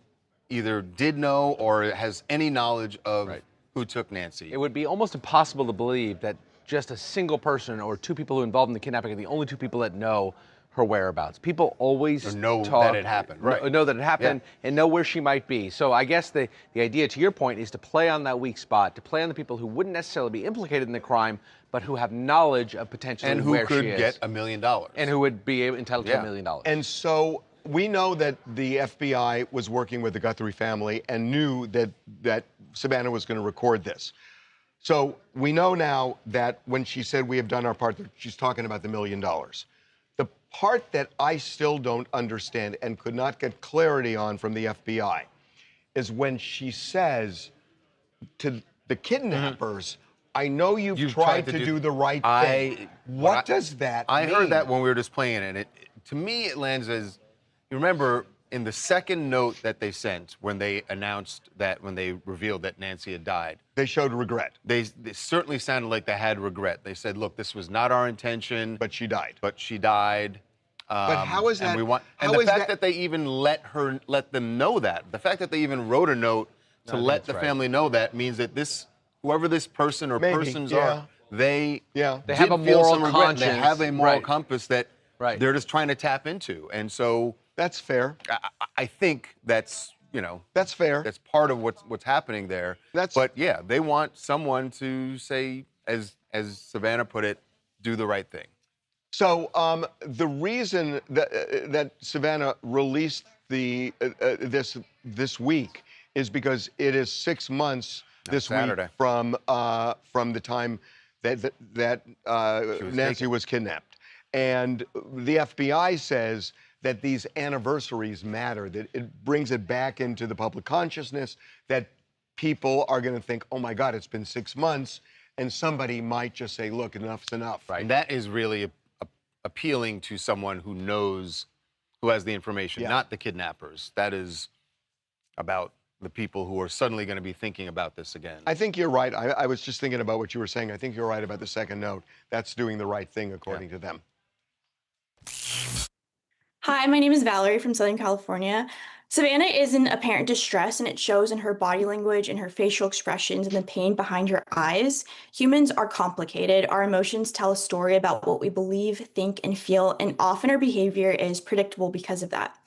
either did know or has any knowledge of who took Nancy. It would be almost impossible to believe that just a single person or two people who involved in the kidnapping are the only two people that know her whereabouts. People always know that it happened, know that it happened, and know where she might be. So I guess the idea, to your point, is to play on that weak spot, to play on the people who wouldn't necessarily be implicated in the crime, but who have knowledge of potentially where she is. And who could get $1 million. And who would be entitled to $1 million. And so we know that the FBI was working with the Guthrie family and knew that Savannah was going to record this. So we know now that when she said we have done our part, she's talking about the $1 million. The part that I still don't understand and could not get clarity on from the FBI is when she says to the kidnappers, I know you've tried to do the right thing. What does that mean? I heard that when we were just playing it. And to me, it lands as, you remember, in the second note that they sent when they announced that, when they revealed that Nancy had died. They showed regret. They certainly sounded like they had regret. They said, look, this was not our intention. But she died. But she died. But how is that? And the fact that they even let them know that, the fact that they even wrote a note to let the family know that means that whoever this person or persons are, they have a moral conscience. They have a moral compass that they're just trying to tap into. And so that's fair. I think that's, that's fair. That's part of what's happening there. But yeah, they want someone to say, as Savannah put it, do the right thing. So the reason that Savannah released this week is because it is 6 months this week from the time that Nancy was kidnapped, and the FBI says that these anniversaries matter, that it brings it back into the public consciousness, that people are going to think, oh my God, it's been 6 months, and somebody might just say, look, enough's enough. Right. And that is really appealing to someone who knows, who has the information, not the kidnappers. That is about the people who are suddenly going to be thinking about this again. I think you're right. I was just thinking about what you were saying. I think you're right about the second note. That's doing the right thing, according to them. Hi, my name is Valerie from Southern California. Savannah is in apparent distress, and it shows in her body language and her facial expressions and the pain behind her eyes. Humans are complicated. Our emotions tell a story about what we believe, think, and feel, and often our behavior is predictable because of that.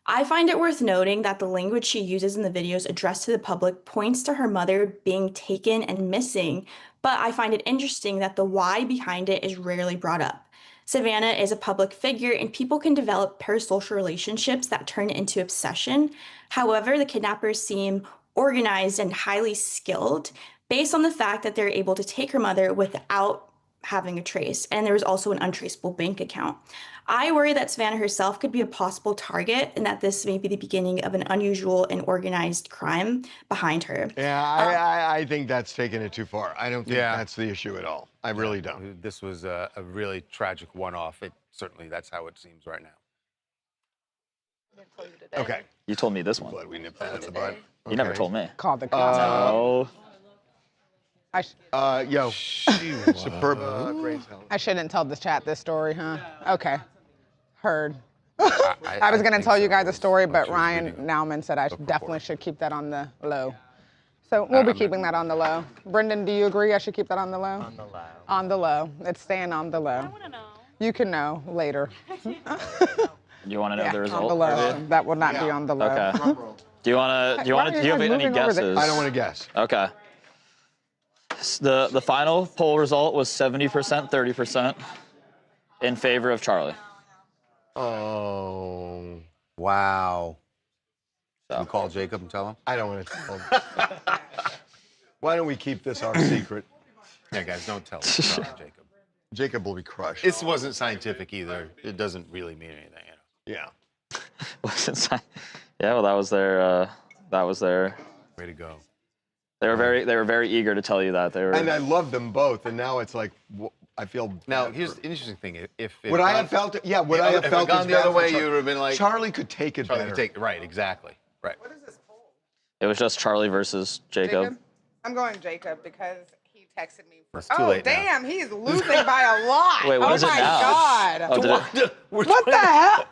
I find it worth noting that the language she uses in the videos addressed to the public points to her mother being taken and missing, but I find it interesting that the why behind it is rarely brought up. Savannah is a public figure, and people can develop parasocial relationships that turn into obsession. However, the kidnappers seem organized and highly skilled based on the fact that they're able to take her mother without having a trace, and there was also an untraceable bank account. I worry that Savannah herself could be a possible target, and that this may be the beginning of an unusual and organized crime behind her. Yeah, I think that's taking it too far. I don't think that's the issue at all. I really don't. This was a really tragic one-off. Certainly, that's how it seems right now. Okay. You told me this one. Glad we nipped that in the bud. You never told me. Called the cops. Oh. Superb brain cells. I shouldn't tell the chat this story, huh? Okay. Heard. I was going to tell you guys a story, but Ryan Nauman said I definitely should keep that on the low. So we'll be keeping that on the low. Brendan, do you agree I should keep that on the low? On the low. On the low. It's staying on the low. I want to know. You can know later. You want to know the result? On the low. That will not be on the low. Okay. Do you have any guesses? I don't want to guess. Okay. The final poll result was 70%, 30% in favor of Charlie. Oh. Wow. So. You call Jacob and tell him? I don't want to tell him. Why don't we keep this our secret? Yeah, guys, don't tell Jacob. Jacob will be crushed. This wasn't scientific either. It doesn't really mean anything. Yeah. Yeah, well, that was their. Way to go. They were very eager to tell you that. They were. And I love them both, and now it's like I feel. Now here's the interesting thing: if would I have felt it? Yeah, would I have felt gone the other way? You would have been like Charlie could take it better. Right, exactly. Right. What is this poll? It was just Charlie versus Jacob. I'm going Jacob because he texted me. It's too late now. Damn, he's losing by a lot. Wait, what oh is it my now? God. Oh, What the hell?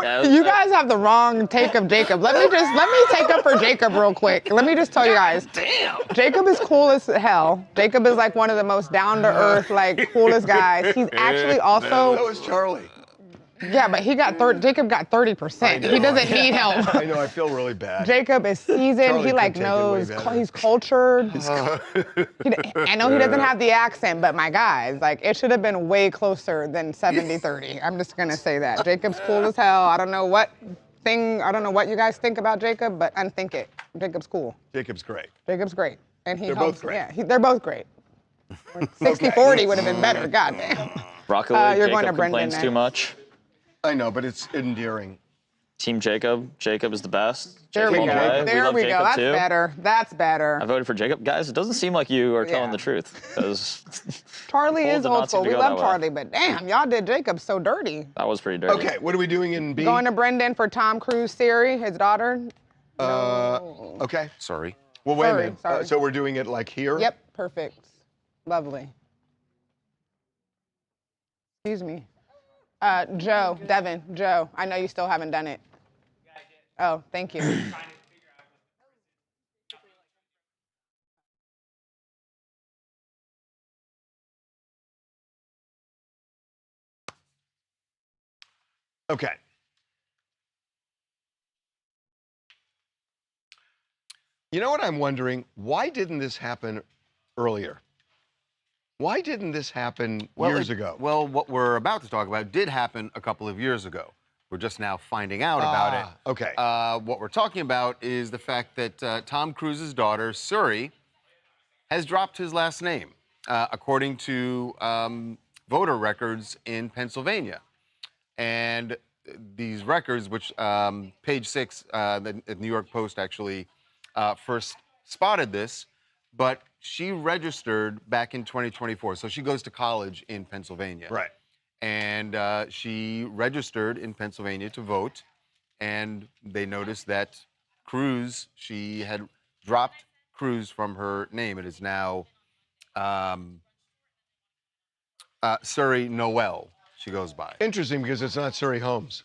Yeah, You guys have the wrong take of Jacob. Let me take up for Jacob real quick. Let me just tell you guys. Damn. Jacob is cool as hell. Jacob is like one of the most down to earth, like coolest guys. He's actually also. So is Charlie. Yeah, but Jacob got 30%. He doesn't need help. I know. I feel really bad. Jacob is seasoned. Charlie He like could take it way knows. better. He's cultured. I know he doesn't have the accent, but my guys, like it should have been way closer than 70-30. I'm just gonna say that. Jacob's cool as hell. I don't know what you guys think about Jacob, but unthink it. Jacob's cool. Jacob's great. Jacob's great, and They're both great. Yeah, they're both great. 60-40 would have been better. God damn. Broccoli. You're Jacob going to Brendan complains next. too much. I know, but it's endearing. Team Jacob. Jacob is the best. There we Jacob all the way. go. There love we go. Jacob That's too. better. That's better. I voted for Jacob. Guys, it doesn't seem like you are telling Yeah. the truth. Because Charlie polls is did not old seem school. to We go love that way. Charlie, but damn, y'all did Jacob so dirty. that was pretty dirty. Okay, what are we doing in B? Going to Brendan for Tom Cruise Siri, his daughter. Okay. Sorry. Well, wait a Sorry, minute. sorry. So we're doing it like here? Yep, perfect. Lovely. Excuse me. Joe, Devin, Joe, I know you still haven't done it. Oh, thank you. Okay. You know what I'm wondering? Why didn't this happen earlier? Why didn't this happen years ago? Well, what we're about to talk about did happen a couple of years ago. We're just now finding out about it. Okay. What we're talking about is the fact that Tom Cruise's daughter, Suri, has dropped his last name, according to voter records in Pennsylvania. And these records, which page 6, the New York Post actually first spotted this, but she registered back in 2024. So she goes to college in Pennsylvania. Right. And she registered in Pennsylvania to vote. And they noticed that Cruz, she had dropped Cruz from her name. It is now Suri Noel, she goes by. Interesting, because it's not Suri Holmes.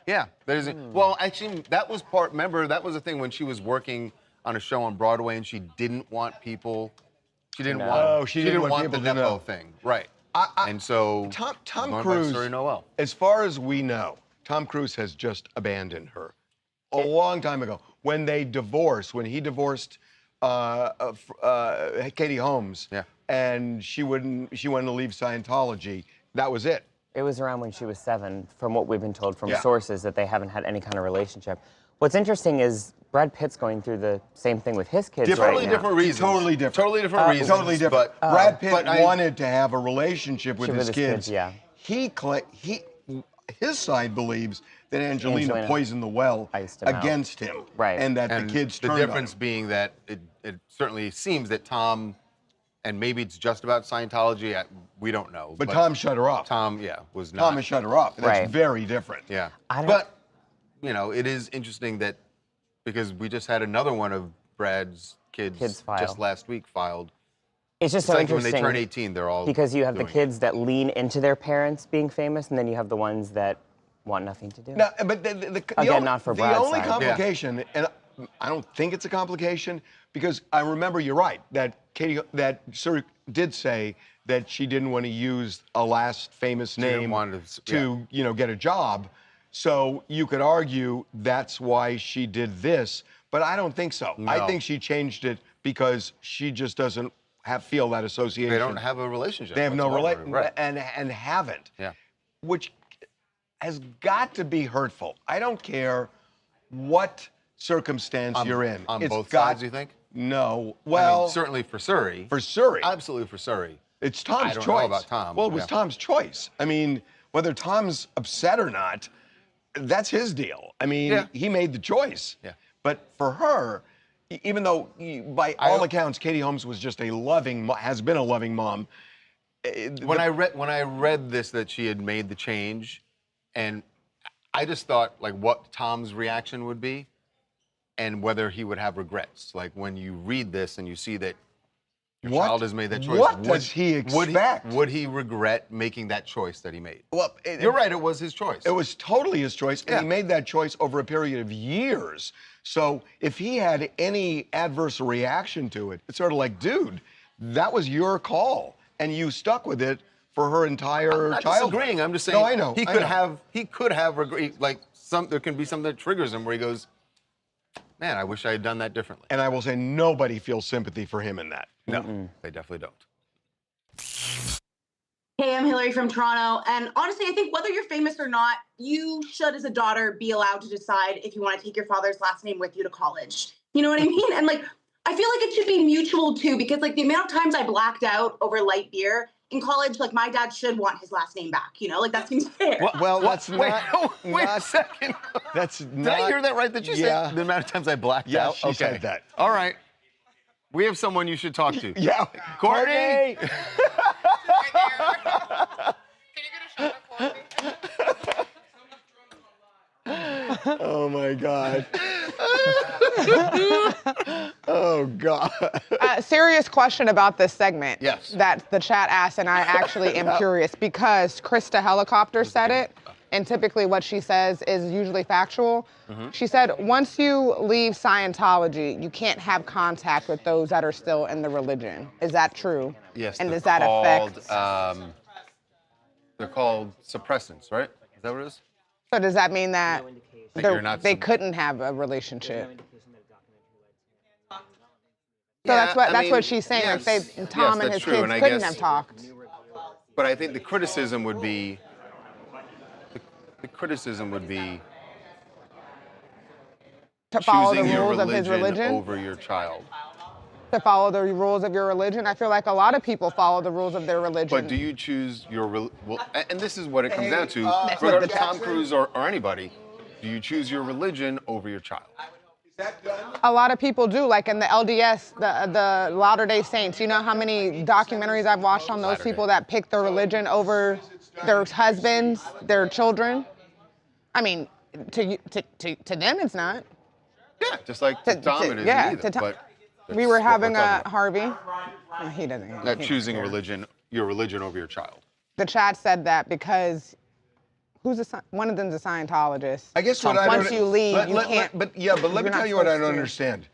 Yeah, that is. Well, actually, that was part. Remember, that was the thing when she was working on a show on Broadway, and she didn't want people. She didn't want. Oh, she didn't want the people to Nepo know. thing, right? And so Tom going by Cruise, Suri Noel. as far as we know, Tom Cruise has just abandoned her a long time ago. When they divorced, when he divorced Katie Holmes, and she wanted to leave Scientology, that was it. It was around when she was 7, from what we've been told from Yeah. sources, that they haven't had any kind of relationship. What's interesting is Brad Pitt's going through the same thing with his kids Totally right now. different reasons. Totally different. Totally different reasons. Totally different. But, Brad Pitt but I- wanted to have a relationship with his kids. Yeah. His side believes that Angelina poisoned the well Iced him out. against him. Right. And that the kids the turned on difference him. being that it certainly seems that Tom, and maybe it's just about Scientology, we don't know. But Tom shut her off. Tom, was not. Tom has shut her off. That's Right. very different. Yeah. I don't- But, it is interesting that, because we just had another one of Brad's kids file. just last week filed. It's just It's so like when interesting. they turn 18, they're all because you have the doing it. kids that lean into their parents being famous, and then you have the ones that want nothing to do. Now, but the Again, only, not for the Brad's only side. complication, and I don't think it's a complication, because I remember you're right that Suri did say that she didn't want to use a last famous didn't name want to- get a job. So you could argue that's why she did this, but I don't think so. I No. think she changed it because she just doesn't feel that association. They don't have a relationship. They have no whatsoever. relationship, Right. and haven't. Yeah. Which has got to be hurtful. I don't care what circumstance you're in. On It's both got- sides, you think? No. I Well, mean, certainly for Suri. for Suri. Absolutely for Suri. It's Tom's I don't choice. know about Tom. Well, it was Yeah. Tom's choice. I mean, whether Tom's upset or not, that's his deal. I mean, Yeah. he made the choice. Yeah. But for her, even though by all accounts, Katie Holmes was just has been a loving mom. When I read this, that she had made the change, and I just thought like what Tom's reaction would be, and whether he would have regrets. Like when you read this and you see that your child has made that choice. What does he expect? Would he regret making that choice that he made? Well, you're right. It was his choice. It was totally his choice, and he made that choice over a period of years. So if he had any adverse reaction to it, it's sort of like, dude, that was your call, and you stuck with it for her entire I'm not childhood. disagreeing. I'm just saying. No, I know. He could have regret. Like there can be something that triggers him where he goes, man, I wish I had done that differently. And I will say, nobody feels sympathy for him in that. No, they definitely don't. Hey, I'm Hillary from Toronto, and honestly, I think whether you're famous or not, you should, as a daughter, be allowed to decide if you want to take your father's last name with you to college. You know what I mean? And like, I feel like it should be mutual too, because like the amount of times I blacked out over light beer in college, like my dad should want his last name back. You know, like that seems fair. Well, that's Wait not. a second. That's Did not. I hear that right? That you said the amount of times I blacked Yeah, out? she said that. All right. We have someone you should talk to. Yeah. Courtney. Oh my God. Oh God. Serious question about this segment. Yes. That the chat asked, and I actually am curious because Krista Helicopter said it, and typically what she says is usually factual. She said, once you leave Scientology, you can't have contact with those that are still in the religion. Is that true? Yes. And they're does that affect? They're called suppressants, right? Is that what it is? So does that mean that you're not they couldn't have a relationship? So Yeah, that's what she's saying. yes, like say Tom and that's his true, kids and I couldn't guess- have talked. But I think the criticism would be. The criticism would be To follow the choosing your rules of his religion? over your child. To follow the rules of your religion? I feel like a lot of people follow the rules of their religion. But do you choose your and this is what it comes down to, That's what regardless the of Tom chat Cruise or anybody, do you choose your religion over your child? A lot of people do, like in the LDS, the Latter-day Saints. You know how many documentaries I've watched on those people that pick their religion over their husbands, their children? I mean, to them it's not. Yeah, just like to Tom it isn't yeah, either. to Tom. But We were that's what having we're talking a Harvey. Oh, he doesn't. about. he Not doesn't choosing care. your religion over your child. The chat said that because one of them's a Scientologist. I guess what I don't. Once you leave, you can't. But let me you're tell not you what I supposed don't to. understand.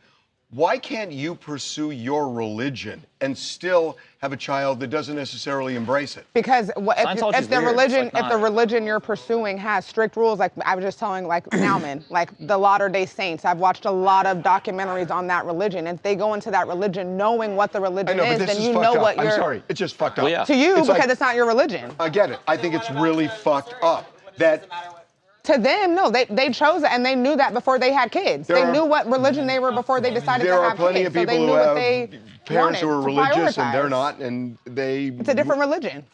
Why can't you pursue your religion and still have a child that doesn't necessarily embrace it? Because Scientology's if the weird. It's religion, like if the not- religion you're pursuing has strict rules, like I was just telling, like Nauman, like the Latter-day Saints, I've watched a lot of documentaries on that religion. If they go into that religion knowing what the I religion know, but is, this then is you fucked know up. what you're. I'm sorry, it's just fucked up. Well, yeah. To you, It's because like- it's not your religion. I get it. I think it's really fucked up that To them, no, they chose it, and they knew that before they had kids. There They are- knew what religion they were before they decided there to are have plenty kids. of people so they who knew what have they parents who are wanted to religious and they're prioritize. not, and they. It's a different religion.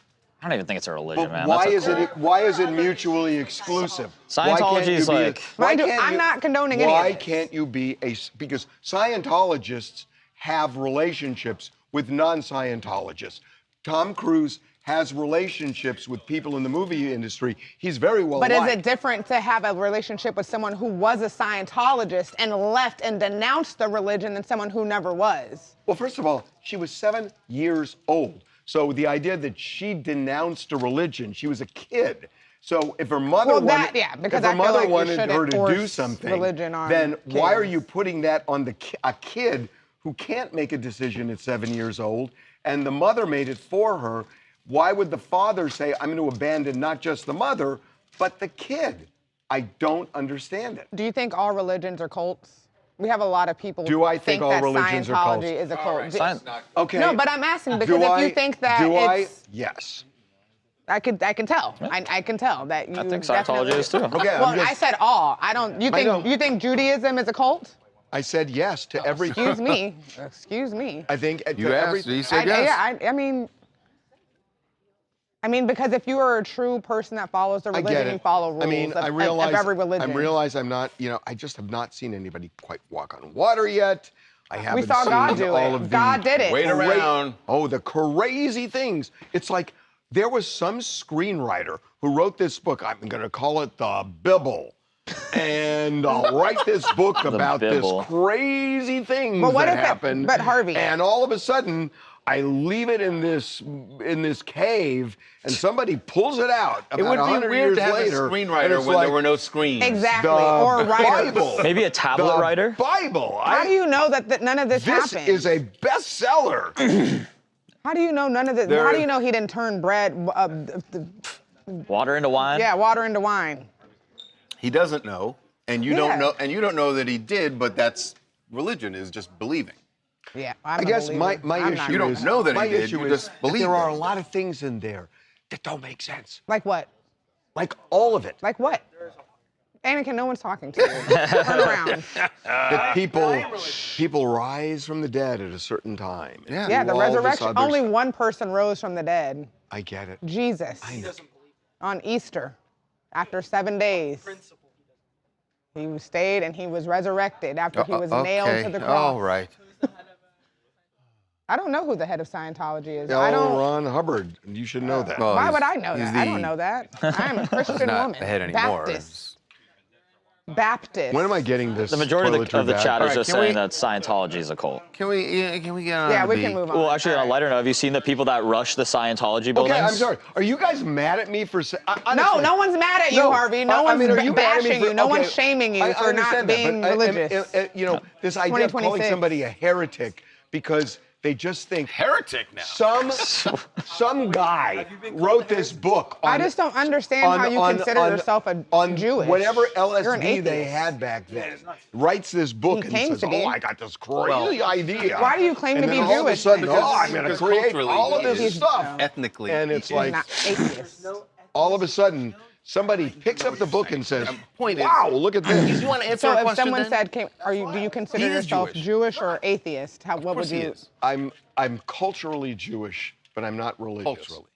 I don't even think it's a religion, But man. why That's a is it? Why is it mutually exclusive? Why can't Scientology you is be a- like- why Mind you, can't I'm you- not condoning any of Why this. can't you be because Scientologists have relationships with non-Scientologists. Tom Cruise has relationships with people in the movie industry. He's very well But is liked. it different to have a relationship with someone who was a Scientologist and left and denounced the religion than someone who never was? Well, first of all, she was 7 years old. So the idea that she denounced a religion, she was a kid. So if her mother Well, wanted, because if her I feel mother like you wanted shouldn't her to do force something, religion on then why are kids. you putting that on a kid who can't make a decision at 7 years old? And the mother made it for her. Why would the father say, I'm going to abandon not just the mother, but the kid? I don't understand it. Do you think all religions are cults? We have a lot of people Do I think all that religions are cults? Scientology is a cult. Okay. No, but I'm asking because Do if I- you think that do I? it's... Yes. I can tell. I can tell that you I think definitely- Scientology is too. Okay, Well, I'm just- I said all. I don't. You I know. think Judaism is a cult? I said yes to everything. Excuse me. Excuse me. I think You asked, you said yes. Yeah, I mean, because if you are a true person that follows the religion, you follow rules I mean, of I every religion. I realize I'm not, I just have not seen anybody quite walk on water yet. I haven't saw seen God do all it. of God did it. Wait around. Oh, the crazy things. It's like there was some screenwriter who wrote this book. I'm going to call it The Bible. And I'll write this book about this crazy things that happened. But Harvey. And all of a sudden, I leave it in this cave, and somebody pulls it out. About It would be 100 weird years to have later, a screenwriter when there were no screens. Exactly. The Or writer. Bible. Maybe a tablet writer? Bible. How do you know that none of this This happened? is a bestseller. How do you know none of this? How do you know he didn't turn bread, Water into wine? yeah, water into wine? He doesn't know, and you don't know, and you don't know that he did. But that's religion is just believing. Yeah, I guess my issue You don't is, know that my he did, issue you is just that believe there are it. a lot of things in there that don't make sense. Like what? Like all of it. Like what? Anakin, no one's talking to you. Turn around. That people rise from the dead at a certain time. Yeah, the resurrection. Only one person rose from the dead. I get it. Jesus. On Easter, after 7 days. He stayed and he was resurrected after he was nailed to the cross. All right. I don't know who the head of Scientology is. Ron Hubbard. You should know that. Why would I know that? I don't know that. I'm a Christian not woman. the head anymore. Baptist. When am I getting this? The majority of the chat is just can saying we- that Scientology is a cult. Can we get on? Yeah, we can move on. Well, actually, on a lighter note, have you seen the people that rush the Scientology buildings? Okay, I'm sorry. Are you guys mad at me for saying? No, no one's mad at you, Harvey. No one's bashing you. No one's shaming you for not being religious. This idea of calling somebody a heretic because they just think heretic now. Some guy wrote this book. I just don't understand how you consider yourself a Jewish. Whatever You're an LSD atheist. they had back then. Writes this book and says, "Oh, I got this crazy idea." Why do you claim and to be then Jewish? all of a sudden, then? I'm going to create all of this stuff. Ethnically, and it's like, atheist. all of a sudden, somebody picks up the book and says, point is- "Wow, look at this." You want to answer So a if question someone then? said, do you consider He is yourself Jewish. or atheist? What would he you? is. I'm culturally Jewish, but I'm not religious. Culturally.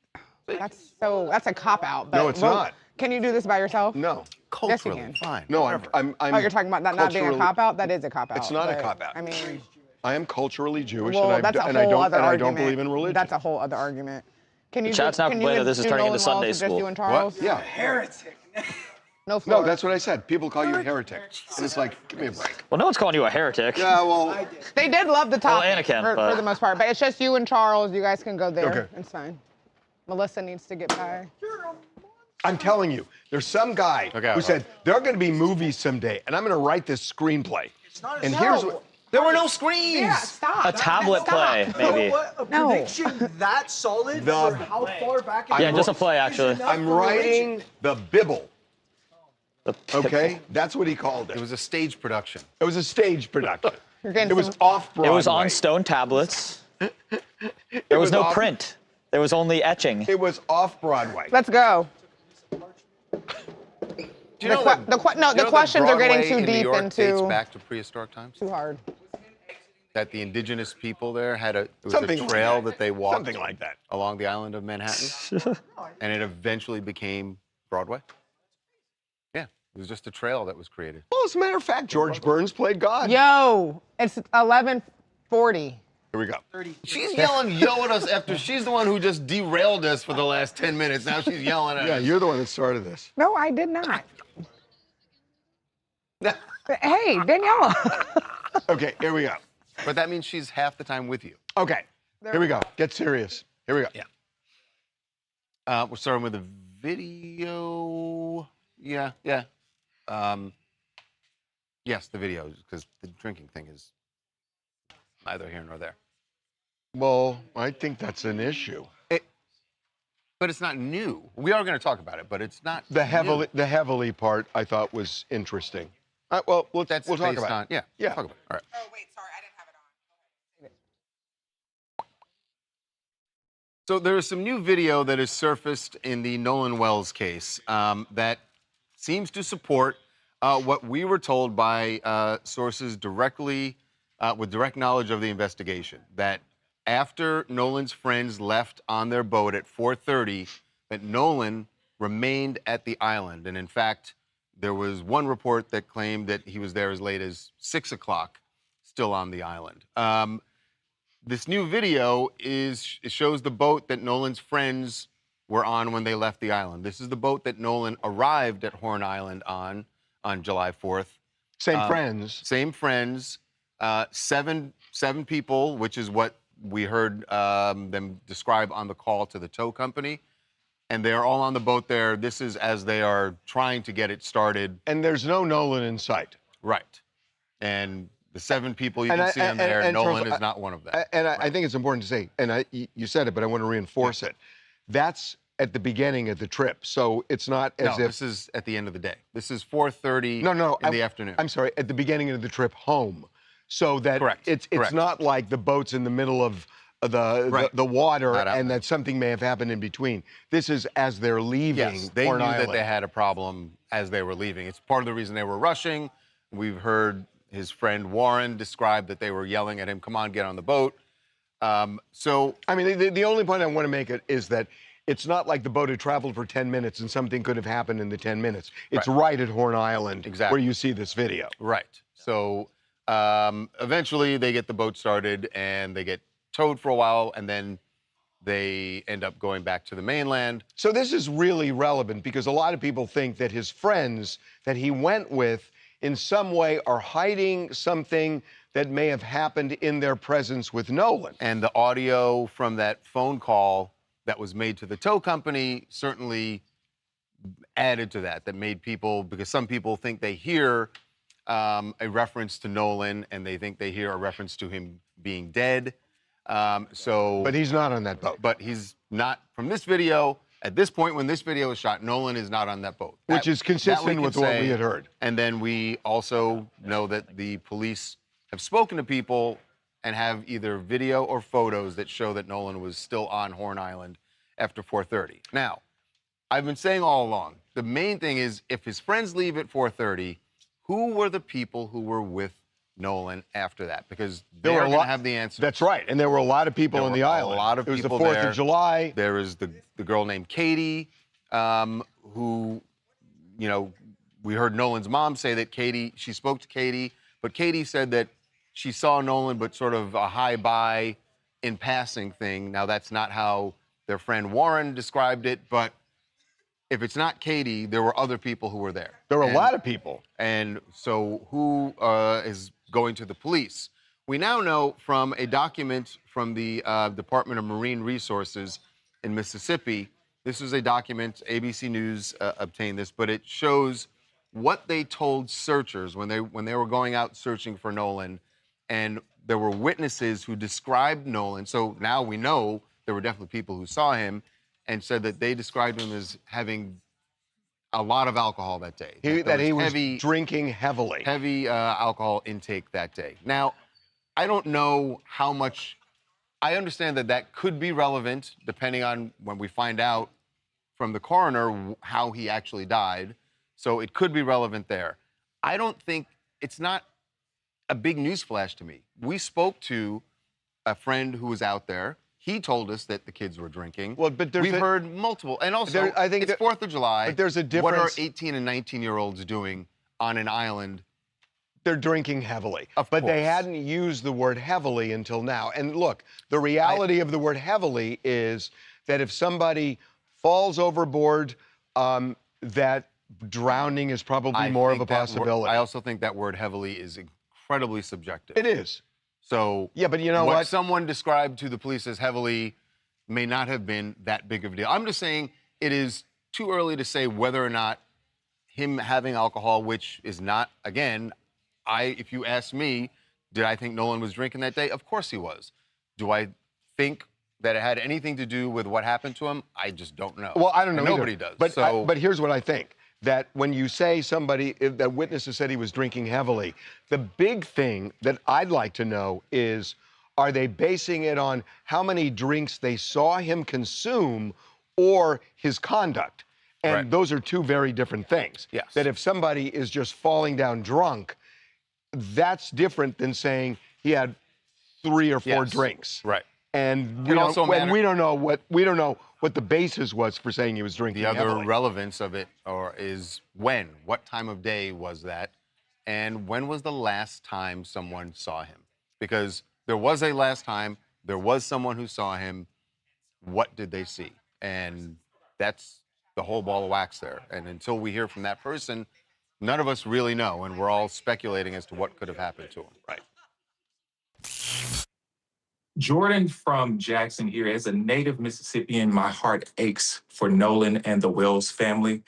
That's a cop out. No, it's not. Can you do this by yourself? No. Culturally, can. fine. No, whatever. I'm Oh, you're talking about that not being a culturally- cop out? That is a cop out. It's not a but, cop out. I mean, I am culturally Jewish, well, and that's a I whole don't other argument. believe in religion. That's a whole other argument. Can you? chat's not complaining that this is turning into Sunday Just school. you and Charles? Yeah. Heretic. No floor. No, that's what I said. People call you a heretic, and it's like, give me a break. Well, no one's calling you a heretic. Yeah, well, They did love the topic Anakin, for but- the most part, but it's just you and Charles. You guys can go there. Okay. It's fine. Melissa needs to get by. I'm telling you, there's some guy Okay, who said there are going to be movies someday, and I'm going to write this screenplay. And No. here's what. There were no screens. Yeah, stop. A tablet play, maybe. A No. prediction that solid The- for how far back in Yeah, just a play, actually. I'm writing the Bible. Okay, that's what he called It it. was a stage production. It was a stage production. You're getting It was some- off Broadway. It was on stone tablets. There was no off- print. There was only etching. It was off Broadway. Let's go. Do you know that- the you know that questions are getting Broadway too in New deep York into- dates back to prehistoric times. Too hard. That the indigenous people there had it was Something a like trail that. that they walked Something like that. along the island of Manhattan, and it eventually became Broadway. Yeah, it was just a trail that was created. Well, as a matter of fact, George Burns played God. Yo, it's 11:40. Here we go. She's yelling yo at us after she's the one who just derailed us for the last 10 minutes. Now she's yelling at Yeah, us. you're the one that started this. No, I did not. Hey, Daniela. Okay, here we go. But that means she's half the time with you. Okay, here we go. Get serious. Here we go. Yeah. We're starting with a video. Yeah. Yes, the video, because the drinking thing is neither here nor there. Well, I think that's an issue. But it's not new. We are going to talk about it, but it's not The new. heavily part I thought was interesting. Well, we'll talk based about on, it. yeah. Yeah. Talk about it. All right. Oh, wait, sorry, I didn't have it on. So there is some new video that has surfaced in the Nolan Wells case that seems to support What we were told by sources directly with direct knowledge of the investigation, that after Nolan's friends left on their boat at 4:30, that Nolan remained at the island. And in fact, there was one report that claimed that he was there as late as 6 o'clock, still on the island. This new video it shows the boat that Nolan's friends were on when they left the island. This is the boat that Nolan arrived at Horn Island on July 4th. Same friends. Same friends. Seven people, which is what we heard them describe on the call to the tow company. And they're all on the boat there. This is as they are trying to get it started. And there's no Nolan in sight. Right. And the 7 people you can see on there, Nolan is not one of them. And I think it's important to say, and you said it, but I want to reinforce it. That's at the beginning of the trip. So it's not as if... No, this is at the end of the day. This is 4:30 in the afternoon. I'm sorry, at the beginning of the trip home. So that it's not like the boat's in the middle of the water and that something may have happened in between. This is as they're leaving. Yes, they knew that they had a problem as they were leaving. It's part of the reason they were rushing. We've heard his friend Warren describe that they were yelling at him, "Come on, get on the boat." So, I mean, the only point I want to make is that it's not like the boat had traveled for 10 minutes and something could have happened in the 10 minutes. It's right at Horn Island where you see this video. Right. So eventually they get the boat started and they get towed for a while, and then they end up going back to the mainland. So this is really relevant because a lot of people think that his friends that he went with in some way are hiding something that may have happened in their presence with Nolan. And the audio from that phone call that was made to the tow company certainly added to that made people, because some people think they hear a reference to Nolan and they think they hear a reference to him being dead. But he's not on that boat. But he's not, from this video, at this point when this video is shot, Nolan is not on that boat. Which is consistent with what we had heard. And then we also know that the police have spoken to people and have either video or photos that show that Nolan was still on Horn Island after 4:30. Now, I've been saying all along, the main thing is if his friends leave at 4:30, who were the people who were with Nolan after that? Because they're going to have the answer. That's right. And there were a lot of people on the island. A lot of people there. It was the 4th of July. There is the girl named Katie, who, you know, we heard Nolan's mom say that she spoke to Katie, but Katie said that she saw Nolan, but sort of a hi-bye in passing thing. Now, that's not how their friend Warren described it, but if it's not Katie, there were other people who were there. There were a lot of people. And so who is going to the police? We now know from a document from the Department of Marine Resources in Mississippi. This is a document, ABC News obtained this, but it shows what they told searchers when they were going out searching for Nolan. And there were witnesses who described Nolan. So now we know there were definitely people who saw him and said that they described him as having a lot of alcohol that day. That he was drinking heavily. Heavy alcohol intake that day. Now, I don't know how much. I understand that could be relevant depending on when we find out from the coroner how he actually died. So it could be relevant there. I don't think, it's not a big newsflash to me. We spoke to a friend who was out there. He told us that the kids were drinking. Well, but we've heard multiple, and also I think it's 4th of July. But there's a difference. What are 18 and 19-year-olds doing on an island? They're drinking heavily. Of but course. They hadn't used the word heavily until now. And look, the reality of the word heavily is that if somebody falls overboard, that drowning is probably more of a possibility. I also think that word heavily is incredibly subjective. It is. So yeah, but you know what someone described to the police as heavily may not have been that big of a deal. I'm just saying it is too early to say whether or not him having alcohol, which is not, again, if you ask me, did I think Nolan was drinking that day? Of course he was. Do I think that it had anything to do with what happened to him? I just don't know. Well, I don't know. And nobody does. But but here's what I think. That when you say that witnesses said he was drinking heavily, the big thing that I'd like to know is, are they basing it on how many drinks they saw him consume or his conduct? And Right. those are two very different things. Yes. That if somebody is just falling down drunk, that's different than saying he had 3 or 4 Yes. drinks. Right. And Could also we don't know what the basis was for saying he was drinking The other heavily. relevance of it is what time of day was that, and when was the last time someone saw him? Because there was a last time, there was someone who saw him. What did they see? And that's the whole ball of wax there. And until we hear from that person, none of us really know, and we're all speculating as to what could have happened to him. Right. Jordan from Jackson here. As a native Mississippian, my heart aches for Nolan and the Wells family.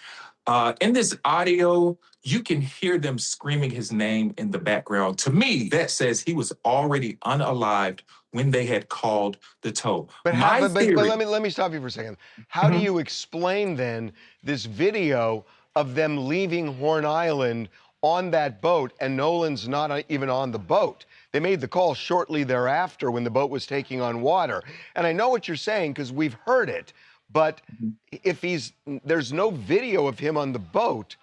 In this audio, you can hear them screaming his name in the background. To me, that says he was already unalived when they had called the tow. But, My but theory, let me stop you for a second. How do you explain then this video of them leaving Horn Island on that boat and Nolan's not even on the boat? They made the call shortly thereafter when the boat was taking on water. And I know what you're saying because we've heard it, but if there's no video of him on the boat,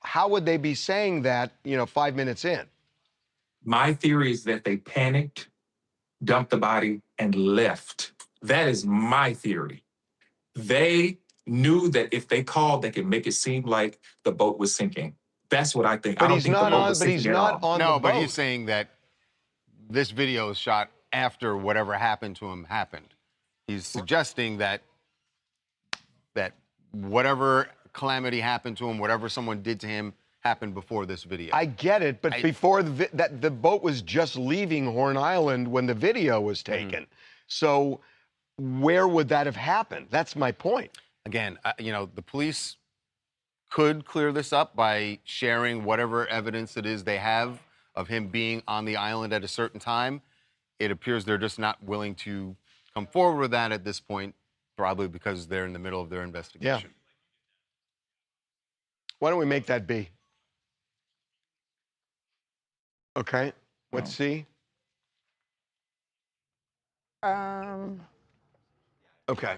how would they be saying that, 5 minutes in? My theory is that they panicked, dumped the body, and left. That is my theory. They knew that if they called, they could make it seem like the boat was sinking. That's what I think. But I don't he's think not the boat on. was But he's sinking at not all. on the boat. No, but he's saying that this video is shot after whatever happened to him happened. He's suggesting that whatever calamity happened to him, whatever someone did to him, happened before this video. I get it, but before that, the boat was just leaving Horn Island when the video was taken. So where would that have happened? That's my point. Again, the police could clear this up by sharing whatever evidence it is they have of him being on the island at a certain time. It appears they're just not willing to come forward with that at this point, probably because they're in the middle of their investigation. Yeah. Why don't we make that B? Okay. Let's see. Okay.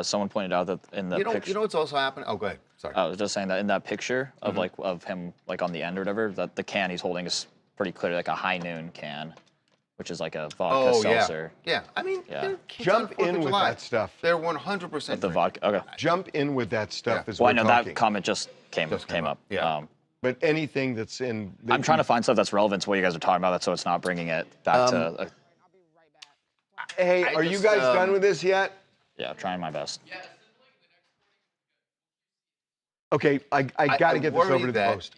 Someone pointed out that in the picture. You know what's also happening? Oh, go ahead. Sorry. I was just saying that in that picture of of him on the end or whatever, that the can he's holding is pretty clearly like a High Noon can, which is like a vodka seltzer. Yeah. I mean, Jump in with that stuff. They're 100%. With the vodka. Okay. Jump in with that stuff. Is Well, I we're know talking. that comment just came up. Yeah. But anything that's in. I'm trying to find stuff that's relevant to what you guys are talking about, so it's not bringing it back to. Hey, are you guys done with this yet? Yeah, trying my best. Okay, I got to get this over to the that Post.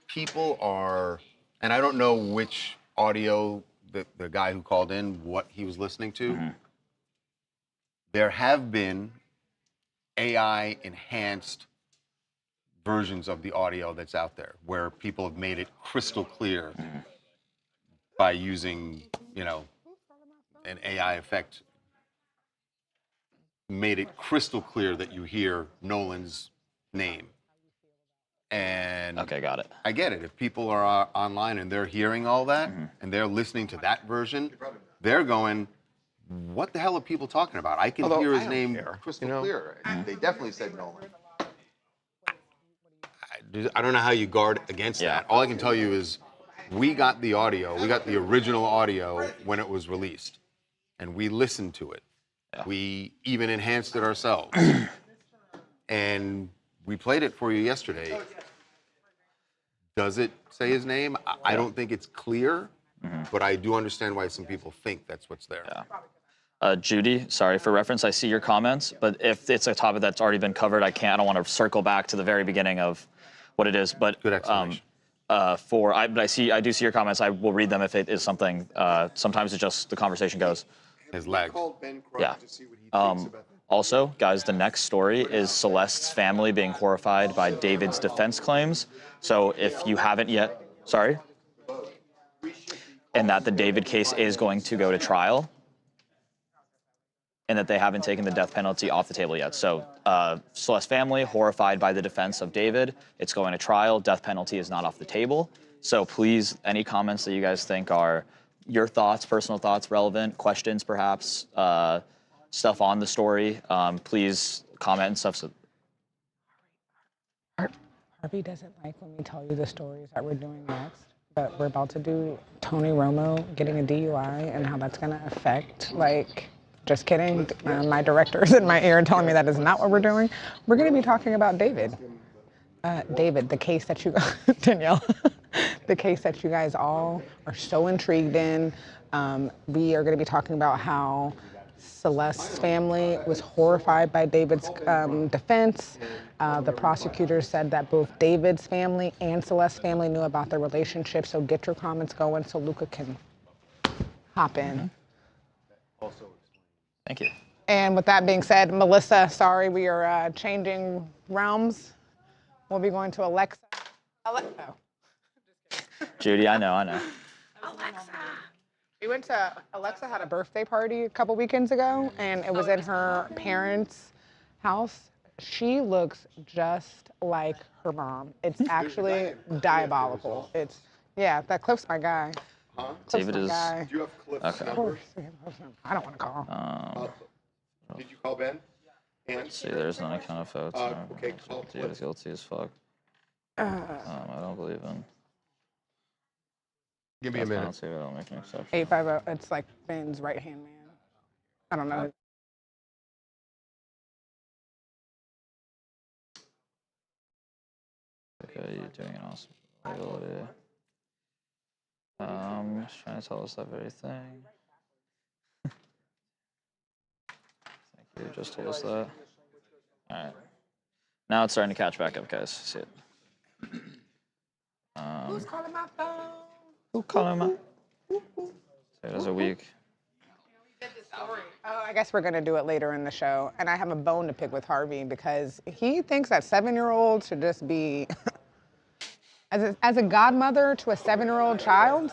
People are, and I don't know which audio the guy who called in, what he was listening to. There have been AI-enhanced versions of the audio that's out there where people have made it crystal clear by using, an AI effect, made it crystal clear that you hear Nolan's name. And okay, got it. I get it. If people are online and they're hearing all that and they're listening to that version, they're going, what the hell are people talking about? I can hear his name crystal clear. They definitely said Nolan. I don't know how you guard against that. All I can tell you is we got the audio. We got the original audio when it was released. And we listened to it. Yeah. We even enhanced it ourselves. And we played it for you yesterday. Does it say his name? I don't think it's clear, but I do understand why some people think that's what's there. Yeah. Judy, sorry for reference. I see your comments, but if it's a topic that's already been covered, I don't want to circle back to the very beginning of what it is. But good explanation. I do see your comments. I will read them if it is something. Sometimes it's just the conversation goes. His leg. Yeah. Also, guys, the next story is Celeste's family being horrified by David's defense claims. So if you haven't yet, and that the David case is going to go to trial, and that they haven't taken the death penalty off the table yet. So Celeste's family horrified by the defense of David. It's going to trial. Death penalty is not off the table. So please, any comments that you guys think are your thoughts, personal thoughts, relevant questions, perhaps, stuff on the story, please comment and stuff. So Harvey doesn't like when we tell you the stories that we're doing next, but we're about to do Tony Romo getting a DUI and how that's going to affect, like, just kidding. My director's in my ear and telling me that is not what we're doing. We're going to be talking about David. David, the case that you, Danielle, the case that you guys all are so intrigued in. We are going to be talking about how Celeste's family was horrified by David's defense. The prosecutor said that both David's family and Celeste's family knew about their relationship, so get your comments going so Luca can hop in. Thank you. And with that being said, Melissa, sorry, we are changing realms. We'll be going to Alexa. Judy, I know. Alexa. We went to, Alexa had a birthday party a couple weekends ago, and it was in her parents' house. She looks just like her mom. It's actually diabolical. It's, yeah, that Cliff's my guy. Huh? David is. Guy. Do you have Cliff's Okay. number? I don't want to call. Did you call Ben? Let's see, there's none kind of votes. Okay, call David is guilty as fuck. I don't believe in. Give me a minute. Penalty, I don't make an exception. 850, it's like Ben's right-hand man. I don't know. Okay, you're doing an awesome ability. Just trying to tell us that very thing. Thank you, just told us that. Alright. Now it's starting to catch back up, guys. See it. Who's calling my phone? Who calling my? So it was a week. Oh, I guess we're gonna do it later in the show. And I have a bone to pick with Harvey because he thinks that 7-year-olds should just be, as a godmother to a 7-year-old child,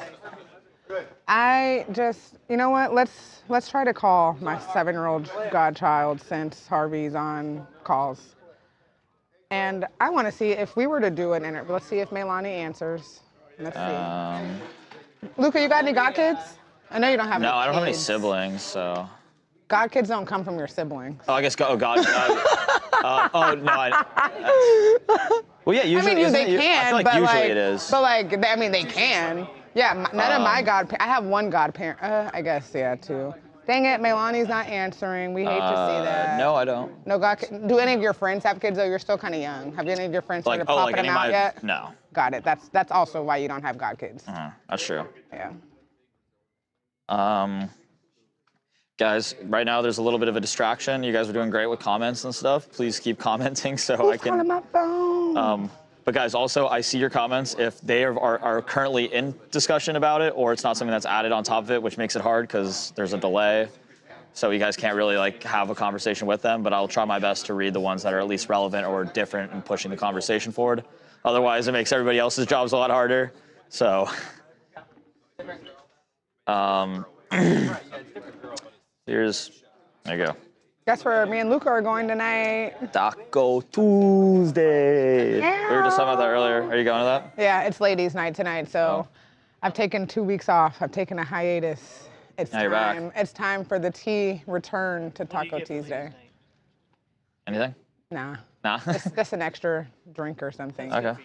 I just, you know what, let's try to call my 7-year-old godchild since Harvey's on calls. And I wanna see if we were to do an interview, let's see if Melanie answers. Let's see. Luca, you got any godkids? I know you don't have any No, I don't have any kids. siblings, so. Godkids don't come from your siblings. Oh, I guess. Oh God. Oh no. Well, yeah. Usually, I mean, they I can, feel like but usually like, it is. But like, I mean, they can. Yeah, none of my I have one godparent. I guess, yeah, two. Dang it, Melani's not answering. We hate to see that. No, I don't. No god. Do any of your friends have kids? Though you're still kind of young. Have any of your friends started popping them out yet? No. Got it. That's also why you don't have godkids. That's true. Yeah. Guys, right now there's a little bit of a distraction. You guys are doing great with comments and stuff. Please keep commenting so I can. Calling my phone? But guys, also I see your comments if they are currently in discussion about it, or it's not something that's added on top of it, which makes it hard because there's a delay. So you guys can't really like have a conversation with them. But I'll try my best to read the ones that are at least relevant or different and pushing the conversation forward. Otherwise, it makes everybody else's jobs a lot harder. So. There you go. Guess where me and Luca are going tonight? Taco Tuesday. Yeah. We were just talking about that earlier. Are you going to that? Yeah, it's ladies' night tonight, so I've taken 2 weeks off. I've taken a hiatus. It's Now you're back. time. It's time for the tea return to Taco Tuesday. Anything? Nah. Nah. It's just an extra drink or something. Okay.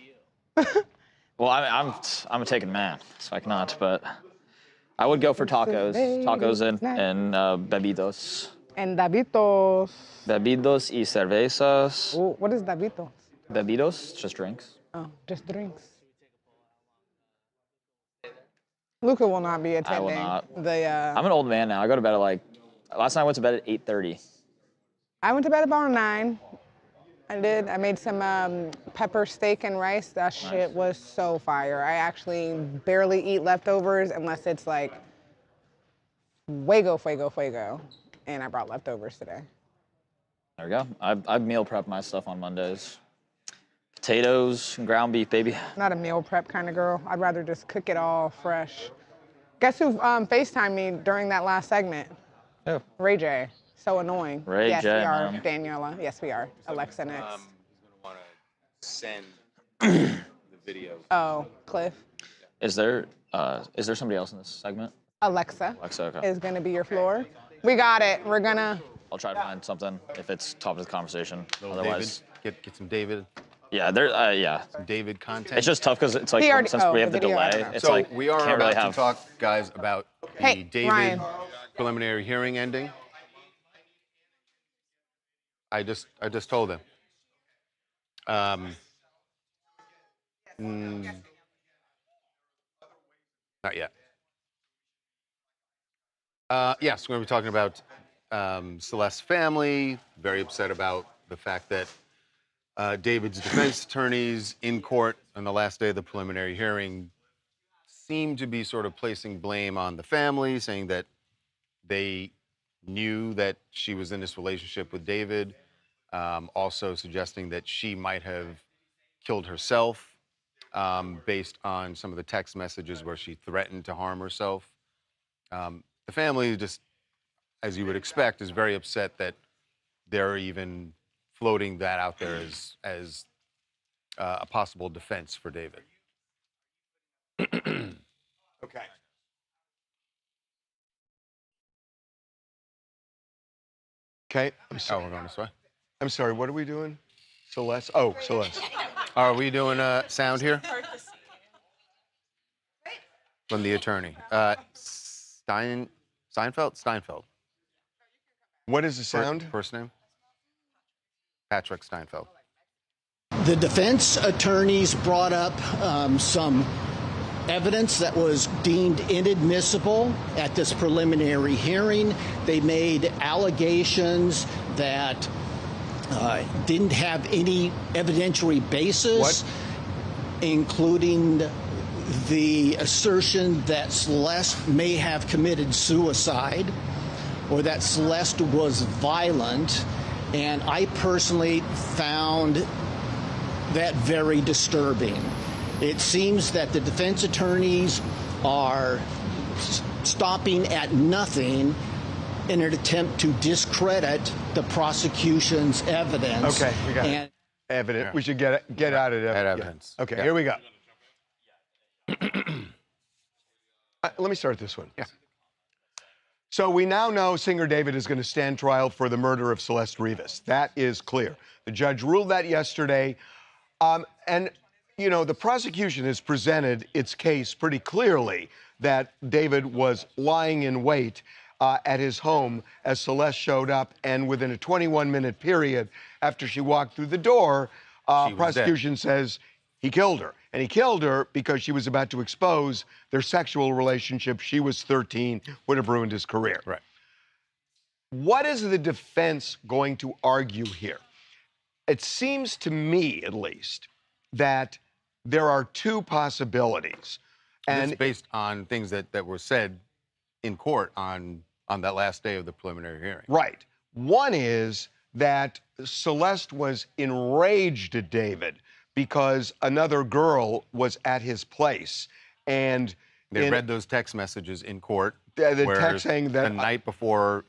Well, I'm a taken man, so I cannot. But I would go for tacos, and bebidos. And Davitos. Bebidos y cervezas. Ooh, what is Davitos? Bebidos, just drinks. Oh, just drinks. Luca will not be attending. I will not. The. I'm an old man now. I go to bed at last night I went to bed at 8:30. I went to bed about 9. I did. I made some pepper steak and rice. That shit was so fire. I actually barely eat leftovers unless it's like fuego. And I brought leftovers today. There we go. I meal prep my stuff on Mondays. Potatoes and ground beef, baby. Not a meal prep kind of girl. I'd rather just cook it all fresh. Guess who FaceTimed me during that last segment? Who? Ray J. So annoying. Ray yes, J, we are. man. Daniela. Yes, we are. Alexa next. He's gonna want to send the video. Oh, Cliff. Is there somebody else in this segment? Alexa. Alexa, okay. Is going to be your floor. We got it. We're going to. I'll try to find something if it's top of the conversation. Little Otherwise, David. Get some David. Yeah, yeah. David content. It's just tough because it's like since we have the delay, it's so like we are can't about really to have. talk, guys, about the Hey, David Ryan. preliminary hearing ending. I just told him. Not yet. Yes, we're going to be talking about Celeste's family. Very upset about the fact that David's defense attorneys in court on the last day of the preliminary hearing seem to be sort of placing blame on the family, saying that they knew that she was in this relationship with David, also suggesting that she might have killed herself based on some of the text messages where she threatened to harm herself. The family, just as you would expect, is very upset that they're even floating that out there as a possible defense for David. Okay. Okay. I'm sorry. Oh, we're going this way. I'm sorry. What are we doing? Celeste. Oh, Celeste. Are we doing sound here? From the attorney. Steinfeld? What is the sound? First name? Patrick Steinfeld. The defense attorneys brought up some evidence that was deemed inadmissible at this preliminary hearing. They made allegations that didn't have any evidentiary basis, including the assertion that Celeste may have committed suicide or that Celeste was violent. And I personally found that very disturbing. It seems that the defense attorneys are stopping at nothing in an attempt to discredit the prosecution's evidence. Okay, we got it. Evidence. Yeah. We should get out of evidence. Yeah. Okay, here we go. Let me start this one. Yeah. So we now know singer David is going to stand trial for the murder of Celeste Rivas. That is clear. The judge ruled that yesterday. And, you know, the prosecution has presented its case pretty clearly that David was lying in wait at his home as Celeste showed up. And within a 21-minute period after she walked through the door, prosecution says he killed her. And he killed her because she was about to expose their sexual relationship. She was 13, would have ruined his career. Right. What is the defense going to argue here? It seems to me, at least, that there are two possibilities. And it's based on things that were said in court on that last day of the preliminary hearing. Right. One is that Celeste was enraged at David because another girl was at his place. And they read those text messages in court. The text saying that the night before,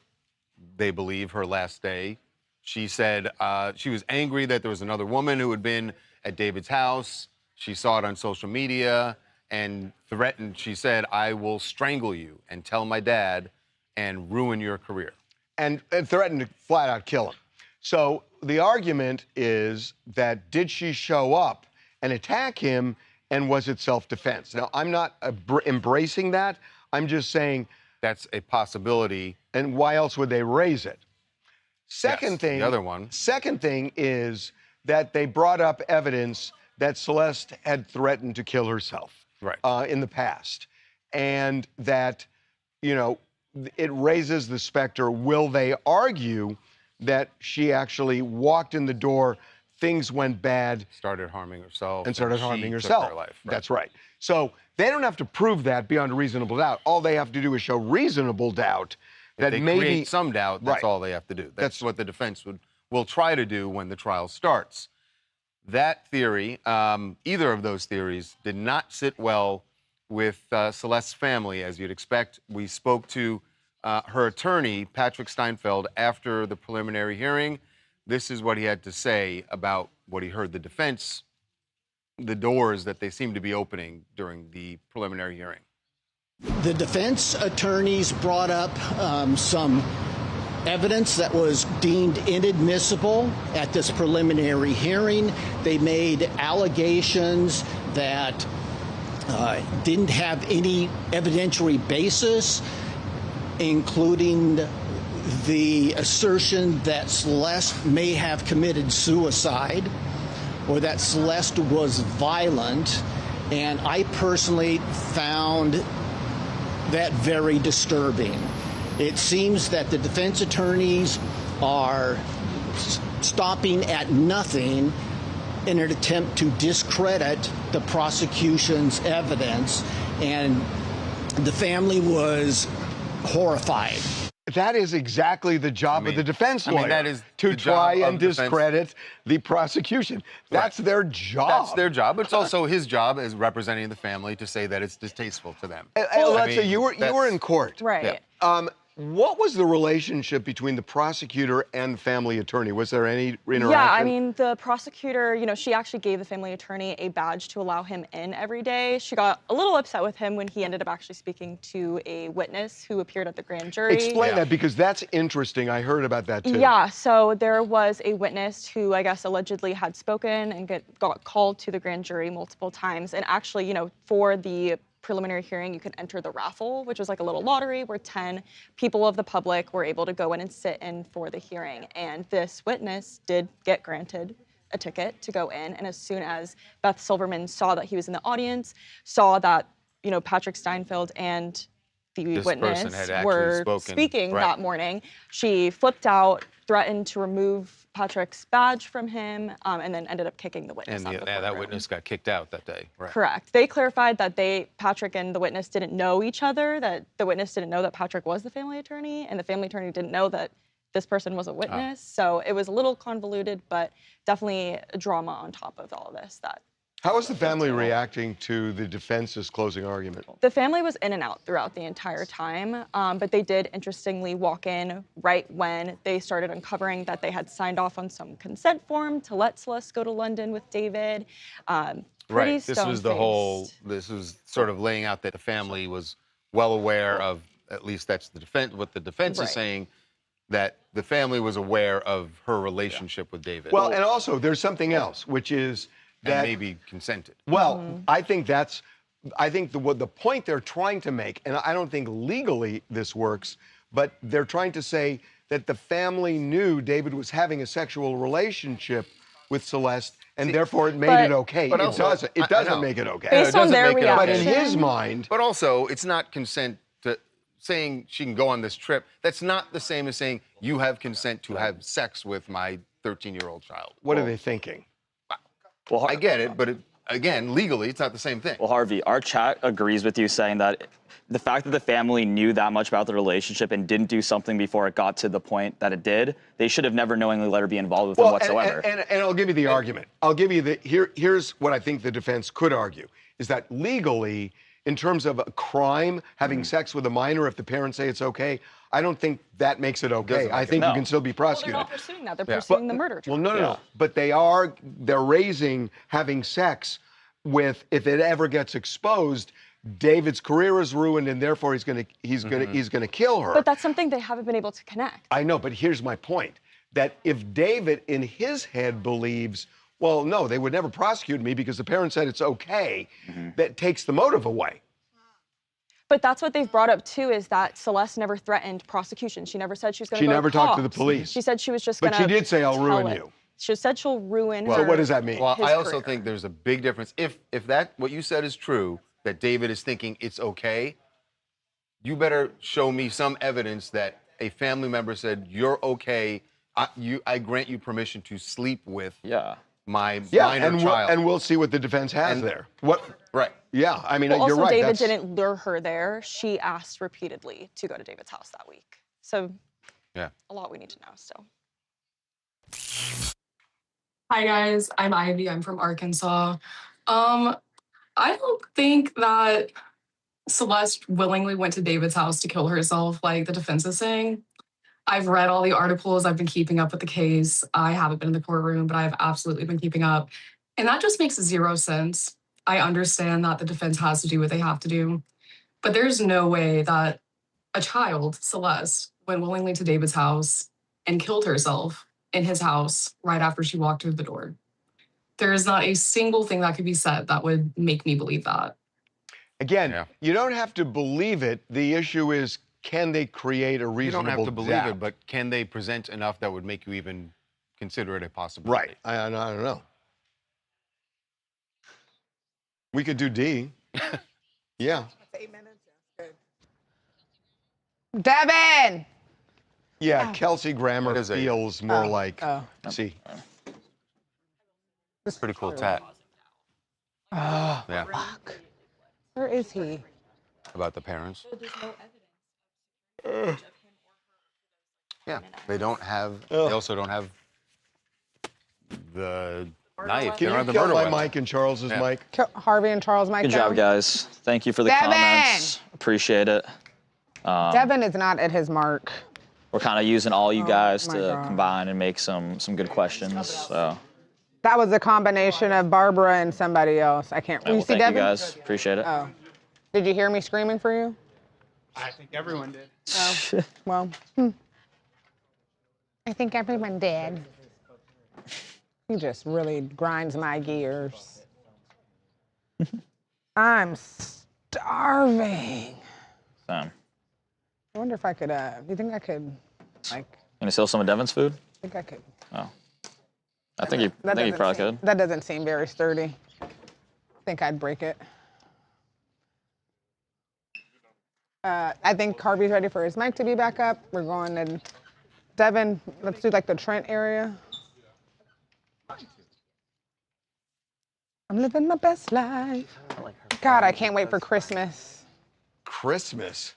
they believe, her last day, she said she was angry that there was another woman who had been at David's house. She saw it on social media and threatened. She said, "I will strangle you and tell my dad and ruin your career." And threatened to flat out kill him. So the argument is that did she show up and attack him, and was it self-defense? Now, I'm not embracing that. I'm just saying that's a possibility. And why else would they raise it? Second thing, the other one. Second thing is that they brought up evidence that Celeste had threatened to kill herself in the past, and that, you know, it raises the specter. Will they argue that she actually walked in the door, things went bad, started harming herself, and started harming herself? Took her life. Right. That's right. So they don't have to prove that beyond a reasonable doubt. All they have to do is show reasonable doubt that they maybe create some doubt. That's all they have to do. That's what the defense will try to do when the trial starts. That theory, either of those theories, did not sit well with Celeste's family, as you'd expect. We spoke to her attorney, Patrick Steinfeld, after the preliminary hearing. This is what he had to say about what he heard the defense, the doors that they seemed to be opening during the preliminary hearing. The defense attorneys brought up some evidence that was deemed inadmissible at this preliminary hearing. They made allegations that didn't have any evidentiary basis, including the assertion that Celeste may have committed suicide or that Celeste was violent. And I personally found that very disturbing. It seems that the defense attorneys are stopping at nothing in an attempt to discredit the prosecution's evidence, and the family was horrified. That is exactly the job of the defense lawyer. that is to the try job and of defense. discredit the prosecution. That's their job. That's their job. It's also his job as representing the family to say that it's distasteful to them. Alexa, you were in court. Right. Yeah. What was the relationship between the prosecutor and family attorney? Was there any interaction? Yeah, I mean, the prosecutor, she actually gave the family attorney a badge to allow him in every day. She got a little upset with him when he ended up actually speaking to a witness who appeared at the grand jury. Explain that, because that's interesting. I heard about that too. Yeah, so there was a witness who I guess allegedly had spoken and got called to the grand jury multiple times. And actually, for the preliminary hearing, you could enter the raffle, which was like a little lottery where 10 people of the public were able to go in and sit in for the hearing. And this witness did get granted a ticket to go in. And as soon as Beth Silverman saw that he was in the audience, saw that, Patrick Steinfeld and the witness were speaking that morning, she flipped out, threatened to remove Patrick's badge from him, and then ended up kicking the witness out of the that courtroom. witness got kicked out that day. Right. Correct. They clarified that Patrick and the witness didn't know each other, that the witness didn't know that Patrick was the family attorney, and the family attorney didn't know that this person was a witness. So it was a little convoluted, but definitely drama on top of all of this. How was the family reacting to the defense's closing argument? The family was in and out throughout the entire time, but they did interestingly walk in right when they started uncovering that they had signed off on some consent form to let Celeste go to London with David. Right. This was sort of laying out that the family was well aware of, at least that's what the defense is saying, that the family was aware of her relationship with David. Well, and also there's something else, which is that maybe consented. Well, I think the point they're trying to make, and I don't think legally this works, but they're trying to say that the family knew David was having a sexual relationship with Celeste, and therefore it made it okay. But It doesn't make it okay. Based on their reaction. But in his mind. But also, it's not consent to saying she can go on this trip. That's not the same as saying you have consent to have sex with my 13-year-old child. What are they thinking? Well, I get it, but again, legally, it's not the same thing. Well, Harvey, our chat agrees with you saying that the fact that the family knew that much about the relationship and didn't do something before it got to the point that it did, they should have never knowingly let her be involved with him whatsoever. And I'll give you the argument. I'll give you here's what I think the defense could argue, is that legally, in terms of a crime, having sex with a minor, if the parents say it's okay, I don't think that makes it okay. I think you can still be prosecuted. Well, they're not pursuing that. They're pursuing the murder charge. Well, no. But they're raising having sex with, if it ever gets exposed, David's career is ruined, and therefore he's gonna kill her. But that's something they haven't been able to connect. I know, but here's my point: that if David, in his head, believes, well, no, they would never prosecute me because the parents said it's okay, that takes the motive away. But that's what they've brought up too, is that Celeste never threatened prosecution. She never said she was going to go She never to talked to cops. the police. She said she was just going to. But she did say, "I'll ruin it. you." She said she'll ruin her. her. So what does that mean? Well, I also think there's a big difference. If that what you said is true, that David is thinking it's okay, you better show me some evidence that a family member said you're okay. I grant you permission to sleep with my minor child. And we'll see what the defense has there. Right. Yeah, I mean, well, you're also, right. David didn't lure her there. She asked repeatedly to go to David's house that week. So, a lot we need to know still. Hi guys, I'm Ivy. I'm from Arkansas. I don't think that Celeste willingly went to David's house to kill herself, like the defense is saying. I've read all the articles. I've been keeping up with the case. I haven't been in the courtroom, but I've absolutely been keeping up. And that just makes zero sense. I understand that the defense has to do what they have to do, but there's no way that a child, Celeste, went willingly to David's house and killed herself in his house right after she walked through the door. There is not a single thing that could be said that would make me believe that. Again, you don't have to believe it. The issue is, can they create a reasonable You don't have to believe doubt? it, but can they present enough that would make you even consider it a possibility? Right. I don't know. We could do D. Yeah. Devin! Yeah, Kelsey Grammer feels more like. See. That's pretty cool tat. Oh, Yeah. fuck. Where is he? About the parents. Yeah, they don't have. They also don't have the knife. Can you kill my mic and Charles's mic? Harvey and Charles mic Good down? job, guys. Thank you for the Devin! comments. Appreciate it. Devin is not at his mark. We're kind of using all you guys my to God. combine and make some good questions. So, That was a combination of Barbara and somebody else. I can't. yeah, You well, see thank Devin? you guys. Appreciate it. Oh. Did you hear me screaming for you? I think everyone did. Oh. Well. I think everyone did. He just really grinds my gears. I'm starving. So, I wonder if I could, do you think I could, like, gonna steal some of Devin's food? I think I could. Oh. I think you probably could. That doesn't seem very sturdy. I think I'd break it. I think Harvey's ready for his mic to be back up. We're going to Devin. Let's do like the Trent area. I'm living my best life. God, I can't wait for Christmas. Christmas?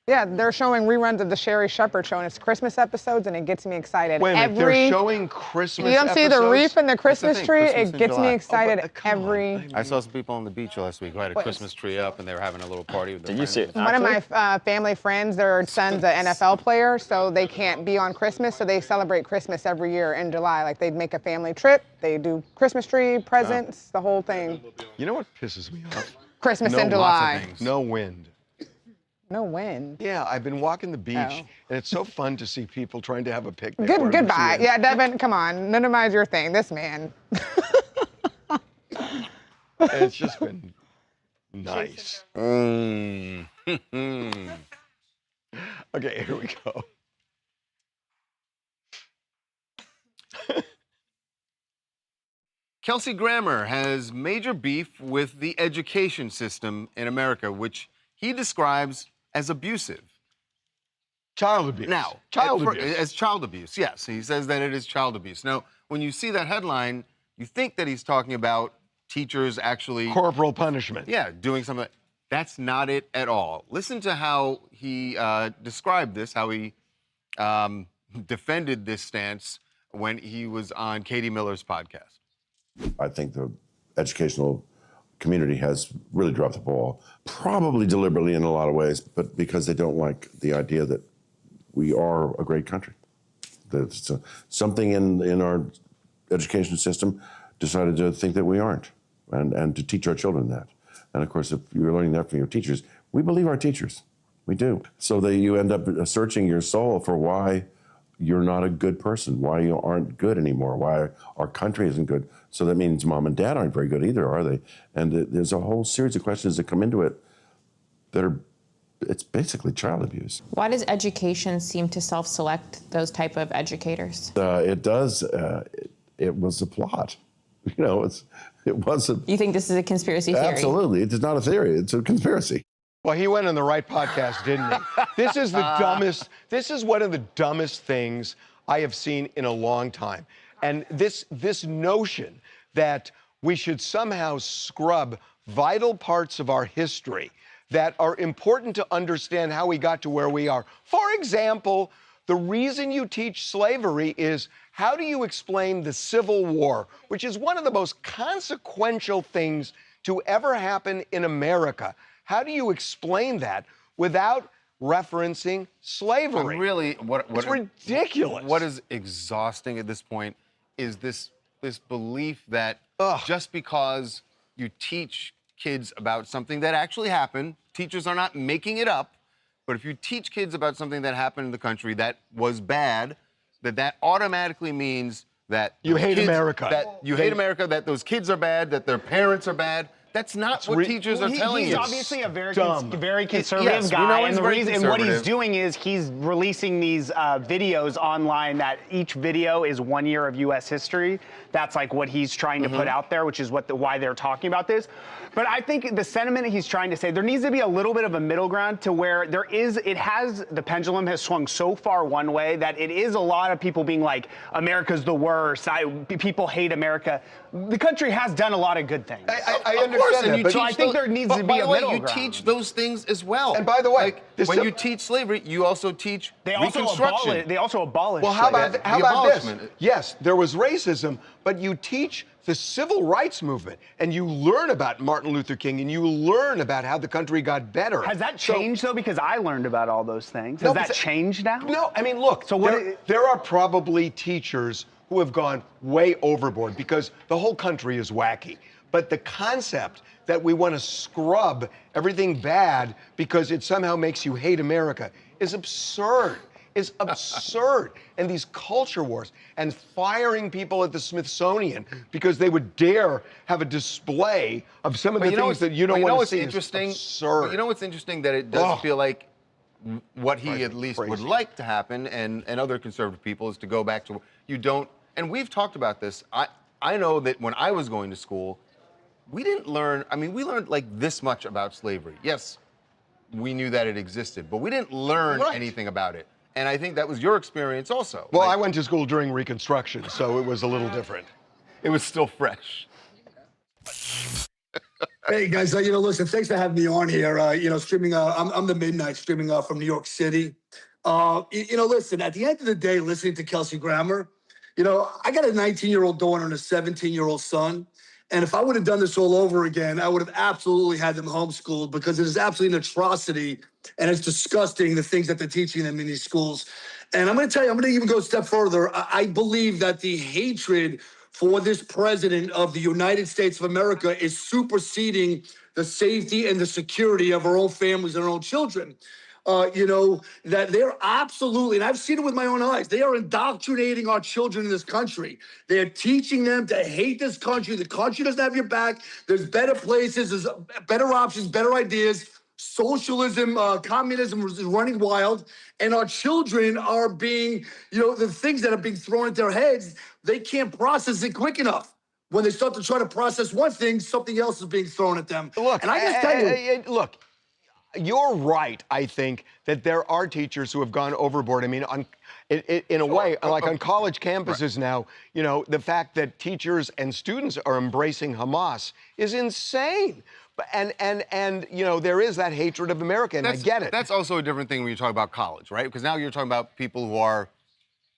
Yeah, they're showing reruns of the Sherry Shepherd show, and it's Christmas episodes, and it gets me excited. Wait a minute, they're showing Christmas You don't see the episodes? wreath and the Christmas thing, tree? Christmas It in gets me July. excited every. I saw some people on the beach last week who had a Christmas tree up, and they were having a little party with their Did you see friends. it? One of my family friends, their son's an NFL player, so they can't be on Christmas, so they celebrate Christmas every year in July. Like they'd make a family trip, they do Christmas tree, presents, the whole thing. You know what pisses me off? Christmas No, in lots of July. things. No wind. No wind. Yeah, I've been walking the beach, Oh. and it's so fun to see people trying to have a picnic. Goodbye. Yeah, Devin, come on, minimize your thing. This man. It's just been nice. Okay, here we go. Kelsey Grammer has major beef with the education system in America, which he describes as abusive. Child abuse. Now, as child abuse, yes. He says that it is child abuse. Now, when you see that headline, you think that he's talking about teachers actually... Corporal punishment. Yeah, doing something. That's not it at all. Listen to how he described this, how he defended this stance when he was on Katie Miller's podcast. I think the educational community has really dropped the ball, probably deliberately in a lot of ways, but because they don't like the idea that we are a great country. That something in our education system decided to think that we aren't, and to teach our children that. And of course, if you're learning that from your teachers, we believe our teachers. We do. So that you end up searching your soul for why you're not a good person, why you aren't good anymore, why our country isn't good. So that means mom and dad aren't very good either, are they? And there's a whole series of questions that come into it that are, it's basically child abuse. Why does education seem to self-select those type of educators? It does. It was a plot. You know, it wasn't. You think this is a conspiracy theory? Absolutely. It's not a theory. It's a conspiracy. Well, he went on the right podcast, didn't he? This is the dumbest, this is one of the dumbest things I have seen in a long time. And this notion that we should somehow scrub vital parts of our history that are important to understand how we got to where we are. For example, the reason you teach slavery is how do you explain the Civil War, which is one of the most consequential things to ever happen in America? How do you explain that without referencing slavery? Really, it's ridiculous. What is exhausting at this point is this belief that just because you teach kids about something that actually happened, teachers are not making it up, But if you teach kids about something that happened in the country that was bad, that automatically means that You hate America. That you hate America, that those kids are bad, that their parents are bad. That's not what teachers are telling he's you. obviously a very, very Yes, conservative we guy, know and he's the very reason, and what he's conservative. doing is he's releasing these videos online that each video is 1 year of U.S. history. That's like what he's trying to put out there, which is why they're talking about this. But I think the sentiment he's trying to say, there needs to be a little bit of a middle ground to where the pendulum has swung so far one way that it is a lot of people being like, America's the worst, people hate America. The country has done a lot of good things. I understand that, but so I think there needs to be a middle you ground. teach those things as well. And by the way, when you teach slavery, you also teach Reconstruction. They also abolish. Well, how about this? abolishment. Yes, there was racism, but you teach the civil rights movement, and you learn about Martin Luther King, and you learn about how the country got better. Has that changed though? Because I learned about all those things. Has that changed now? No, I mean, look. So there are probably teachers who have gone way overboard because the whole country is wacky. But the concept that we want to scrub everything bad because it somehow makes you hate America is absurd. Is absurd. And these culture wars and firing people at the Smithsonian because they would dare have a display of some of the things that you don't want to see is absurd. You know what's interesting? That it does feel like what he at least would like to happen, and other conservative people, is to go back to you don't. And we've talked about this. I know that when I was going to school, we didn't learn. I mean, we learned like this much about slavery. Yes, we knew that it existed, but we didn't learn anything about it. And I think that was your experience also. Well, I went to school during Reconstruction, so it was a little different. It was still fresh. Hey guys, listen, thanks for having me on here. Streaming. I'm the Midnight streaming from New York City. Listen, at the end of the day, listening to Kelsey Grammer, I got a 19-year-old daughter and a 17-year-old son. And if I would have done this all over again, I would have absolutely had them homeschooled because it is absolutely an atrocity and it's disgusting the things that they're teaching them in these schools. And I'm going to tell you, I'm going to even go a step further. I believe that the hatred for this president of the United States of America is superseding the safety and the security of our own families and our own children. That they're absolutely, and I've seen it with my own eyes, they are indoctrinating our children in this country. They're teaching them to hate this country. The country doesn't have your back. There's better places, there's better options, better ideas. Socialism, communism is running wild, and our children are being, the things that are being thrown at their heads, they can't process it quick enough. When they start to try to process one thing, something else is being thrown at them. Look, and I just tell you, look, you're right, I think, that there are teachers who have gone overboard. I mean, in a way, like on college campuses now, the fact that teachers and students are embracing Hamas is insane. And there is that hatred of America, and I get it. That's also a different thing when you talk about college, right? Because now you're talking about people who are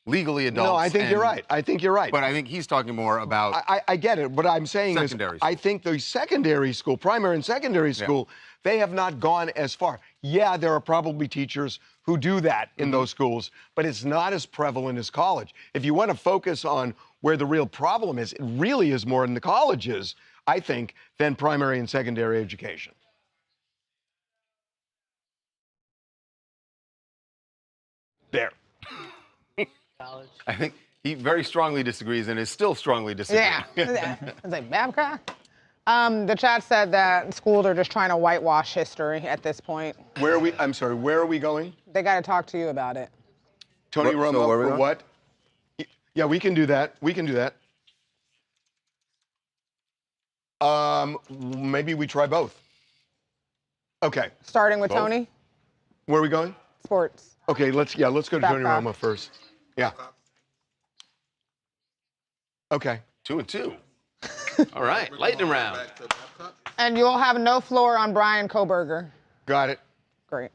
legally adults. No, I think you're right. I think you're right. But I think he's talking more about I get it. What I'm saying is, I think the secondary school, primary and secondary school, they have not gone as far. Yeah, there are probably teachers who do that in those schools, but it's not as prevalent as college. If you want to focus on where the real problem is, it really is more in the colleges, I think, than primary and secondary education. There. I think he very strongly disagrees and is still strongly disagreeing. Yeah. Is it Babcock? The chat said that schools are just trying to whitewash history at this point. Where are we? I'm sorry, where are we going? They got to talk to you about it. Tony Romo, for what? Yeah, we can do that. We can do that. Maybe we try both. Okay. Starting with Tony? Where are we going? Sports. Okay, let's go to Tony Romo first. Yeah. Okay. 2 and 2. All right, lightning round. And you'll have no floor on Brian Koberger. Got it. Great.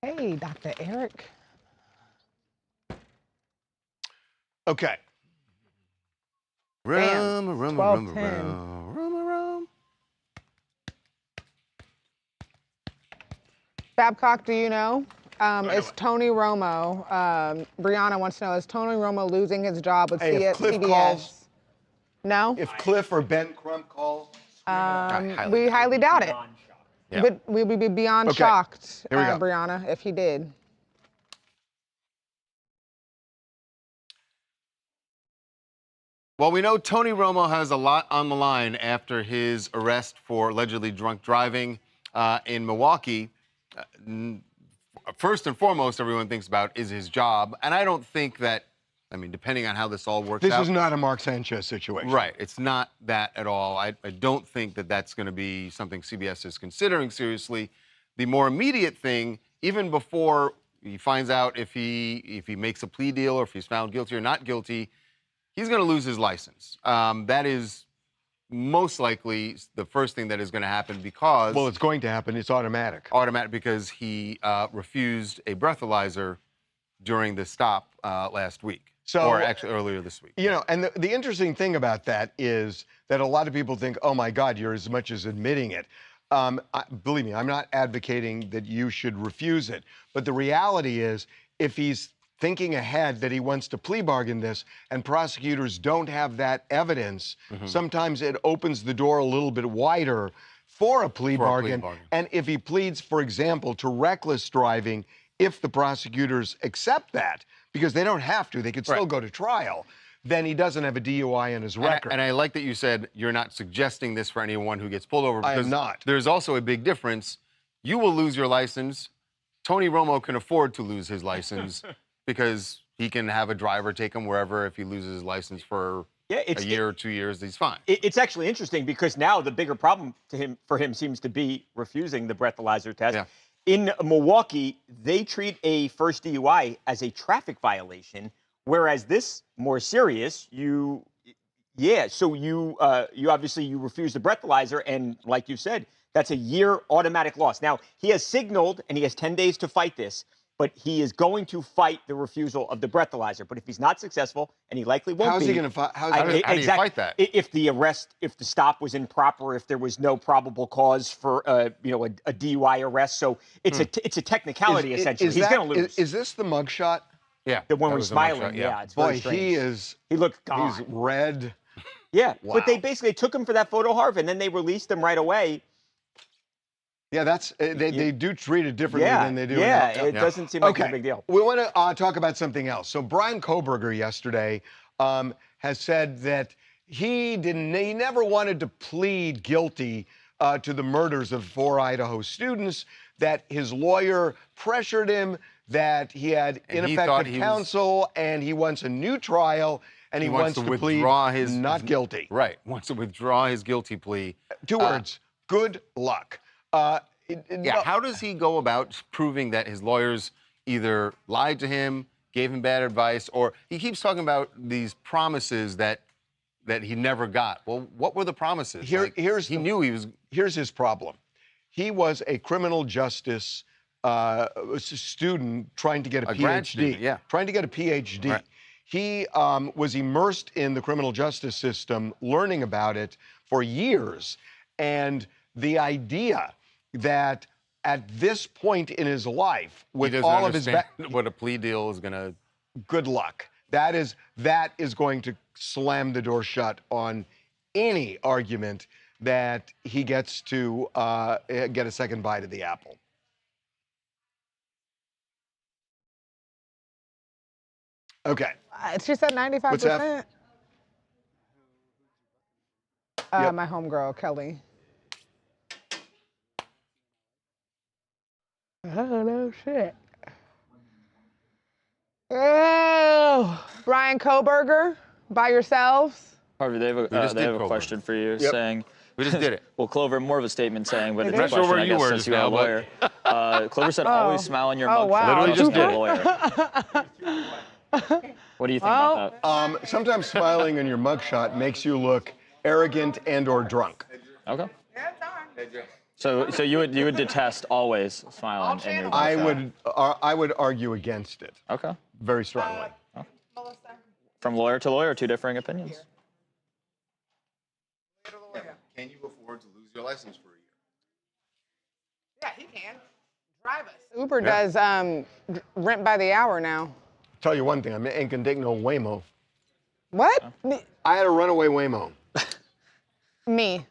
Hey, Dr. Eric. Okay. Babcock, do you know? Is Tony Romo, Brianna wants to know, is Tony Romo losing his job with CBS? Calls, no? If Cliff or Ben Crump call? We highly doubt it. Yeah. But we would be beyond Okay. shocked, Here we go. Brianna, if he did. Well, we know Tony Romo has a lot on the line after his arrest for allegedly drunk driving in Milwaukee. First and foremost, everyone thinks about is his job. And I don't think that, I mean, depending on how this all works out. This is not a Mark Sanchez situation. Right. It's not that at all. I don't think that that's going to be something CBS is considering seriously. The more immediate thing, even before he finds out if he makes a plea deal or if he's found guilty or not guilty, he's going to lose his license. That is most likely the first thing that is going to happen because... Well, it's going to happen. It's automatic. Automatic because he refused a breathalyzer during the stop last week. Or actually earlier this week. You know, and the interesting thing about that is that a lot of people think, oh my God, you're as much as admitting it. Believe me, I'm not advocating that you should refuse it. But the reality is, if he's thinking ahead that he wants to plea bargain this and prosecutors don't have that evidence, sometimes it opens the door a little bit wider for a plea bargain. And if he pleads, for example, to reckless driving, if the prosecutors accept that, because they don't have to, they could still go to trial, then he doesn't have a DUI in his record. And I like that you said you're not suggesting this for anyone who gets pulled over. I Because am not. There's also a big difference. You will lose your license. Tony Romo can afford to lose his license because he can have a driver take him wherever. If he loses his license for a year or 2 years, he's fine. It's actually interesting because now the bigger problem for him seems to be refusing the breathalyzer test. Yeah. In Milwaukee, they treat a first DUI as a traffic violation, whereas this more serious. So you obviously you refuse the breathalyzer, and like you said, that's a year automatic loss. Now he has signaled, and he has 10 days to fight this. But he is going to fight the refusal of the breathalyzer. But if he's not successful, and he likely won't be... How's he going to fight? How do you fight that? If the stop was improper, if there was no probable cause for a DUI arrest, so it's a technicality essentially. He's going to lose. Is this the mugshot? Yeah. The one where he's smiling. Yeah, it's very strange. He looked gone. He's red. Yeah, Wow. but they basically took him for that photo, Harv, and then they released him right away. Yeah, that's they do treat it differently than they do. It doesn't seem like a big deal. We want to talk about something else. So Brian Koberger yesterday has said that he never wanted to plead guilty to the murders of 4 Idaho students, that his lawyer pressured him, that he had ineffective counsel, and he wants a new trial, and he wants to withdraw his not guilty. Right, wants to withdraw his guilty plea. 2 words, good luck. How does he go about proving that his lawyers either lied to him, gave him bad advice, or he keeps talking about these promises that he never got? Well, what were the promises? Here's his problem. He was a criminal justice student trying to get a PhD. Grad student, Trying to get a PhD. Right. He was immersed in the criminal justice system, learning about it for years, and the idea that at this point in his life, with all of his what a plea deal is going to... Good luck. That is going to slam the door shut on any argument that he gets to get a second bite of the apple. Okay. She said 95%. What's that? My homegirl, Kelly. Oh, no shit. Oh, Brian Koberger, by yourselves. Harvey, they have a question for you saying... We just did it. Well, Clover, more of a statement saying, but it's a not sure question, where I you guess, were since just you got a now, lawyer. Clover said, always smile on your mug. Wow. Literally just did. Lawyer. What do you think about that? Sometimes smiling in your mugshot makes you look arrogant and/or drunk. Okay. So you would detest always smiling in your mugshot? I would argue against it. Okay. Very strongly. From lawyer to lawyer, 2 differing opinions. Can you afford to lose your license for a year? Yeah, he can. Drive us. Uber does rent by the hour now. Tell you one thing, I ain't gonna take no Waymo. What? I had a runaway Waymo. Me.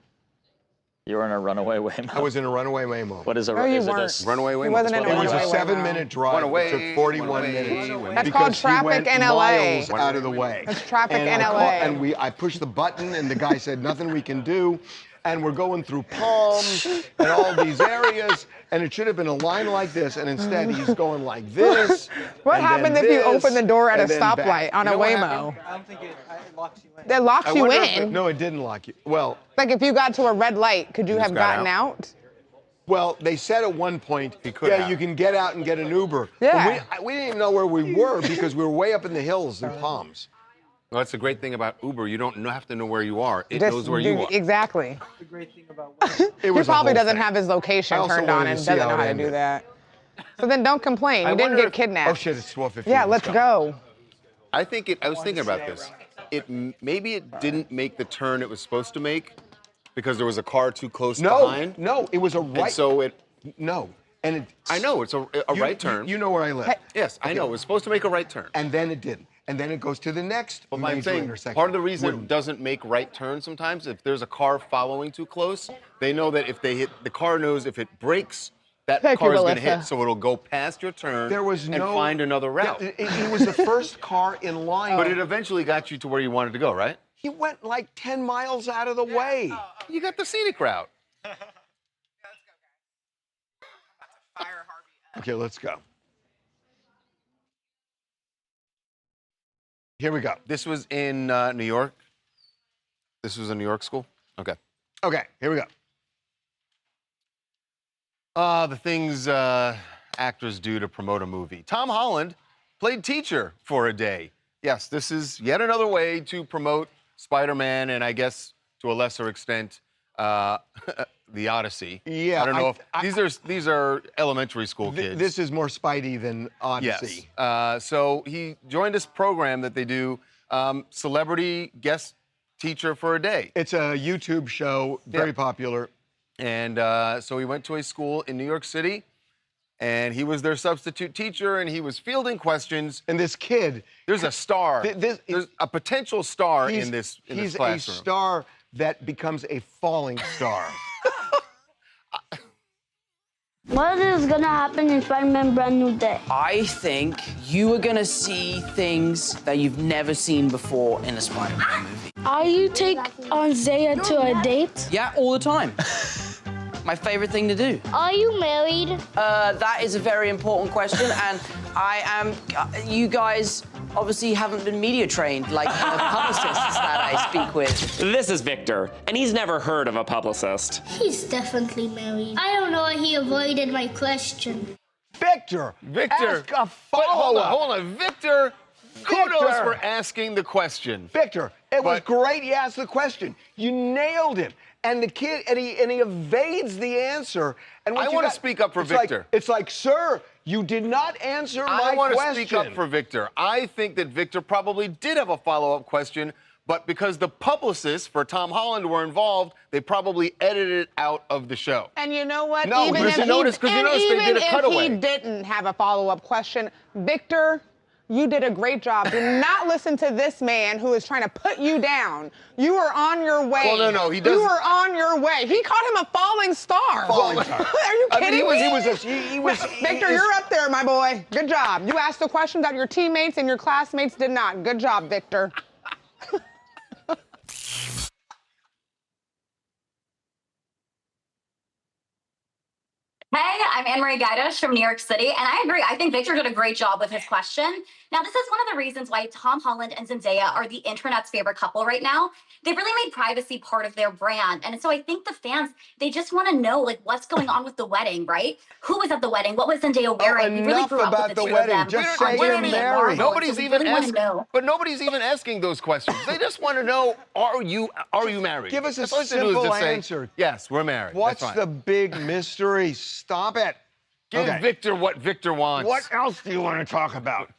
You were in a runaway Waymo. I was in a runaway Waymo. What is a No, you is it weren't. Runaway He Waymo? wasn't in a It was a runaway Waymo. 7-minute drive. It took 41 minutes. That's because called he traffic went in LA. miles out of the way. It's traffic and in I LA. And I pushed the button, and the guy said, nothing we can do. And we're going through Palms and all these areas, and it should have been a line like this, and instead he's going like this. What happened if you open the door at a and then stoplight back. on You a know what Waymo? happened? I don't think it locks you in. That locks I you wonder if in. no, it didn't lock you. Well, Like if you got to a red light, could you just have got gotten out? well, they said at one point, could have. you can get out and get an Uber. Yeah. But we didn't even know where we were because we were way up in the hills in Palms. Well, that's the great thing about Uber. You don't have to know where you are. It Just knows where you are. Exactly. The great thing about He was a probably whole doesn't thing. have his I location also turned on wanted to and see doesn't how know it how to do ended. that. So then don't complain. I You didn't wonder get if- kidnapped. Oh shit, it's 12:15. Yeah, let's go. I think I was thinking about this. Maybe it didn't make the turn it was supposed to make because there was a car too close behind. No, it was a right. And so it. No, and it. I know it's a right turn. You know where I live. Yes, I know. It was supposed to make a right turn. And then it didn't. And then it goes to the next But I'm major saying intersection. part of the reason Wouldn't. it doesn't make right turns sometimes, if there's a car following too close, they know that if they hit, the car knows if it brakes, that Thank car you, is going to Melissa. hit. So it'll go past your turn There was and no find another route. He was the first car in line. But it eventually got you to where you wanted to go, right? He went like 10 miles out of the way. You got the scenic route. Okay, let's go. Here we go. This was in New York. This was a New York school. Okay. Okay, here we go. The things actors do to promote a movie. Tom Holland played teacher for a day. Yes, this is yet another way to promote Spider-Man, and I guess to a lesser extent, The Odyssey. Yeah, I don't know if these are elementary school kids. This is more Spidey than Odyssey. Yes. So he joined this program that they do, Celebrity Guest Teacher for a Day. It's a YouTube show, very popular. And so he went to a school in New York City, and he was their substitute teacher, and he was fielding questions. And this kid, there's a star. There's a potential star in this classroom. He's a star that becomes a falling star. What is gonna happen in Spider-Man Brand New Day? I think you are gonna see things that you've never seen before in a Spider-Man movie. Are you take on Zaya to a date? Yeah, all the time. My favorite thing to do. Are you married? That is a very important question, and I am. You guys obviously haven't been media trained like the publicists that I speak with. This is Victor, and he's never heard of a publicist. He's definitely married. I don't know why he avoided my question. Victor! Ask a follow-up. Hold on. Victor, kudos for asking the question. Victor, it was great you asked the question. You nailed him. And the kid, and he evades the answer. And I want to speak up for Victor. It's like, sir, you did not answer my I want question. to speak up for Victor. I think that Victor probably did have a follow-up question, but because the publicists for Tom Holland were involved, they probably edited it out of the show. And you know what? No, even because if you noticed they did a cutaway. Even if he didn't have a follow-up question, Victor, you did a great job. Do not listen to this man who is trying to put you down. You are on your way. Well, no, he doesn't. You are on your way. He called him a falling star. Falling star. Are you kidding me? He Victor, you're up there, my boy. Good job. You asked the question that your teammates and your classmates did not. Good job, Victor. Hey, I'm Anne-Marie Gaidosh from New York City, and I agree. I think Victor did a great job with his question. Now, this is one of the reasons why Tom Holland and Zendaya are the internet's favorite couple right now. They've really made privacy part of their brand, and so I think the fans, they just want to know, like, what's going on with the wedding, right? Who was at the wedding? What was Zendaya wearing? We really enough grew up about with the the two wedding. of them. Just say you're married. Nobody's even asking. But nobody's even asking those questions. They just want to know, are you married? Give us a That's all they do is simple just say, answer. yes, we're married. What's That's the fine. big mystery? Stop it. Give Okay. Victor what Victor wants. What else do you want to talk about?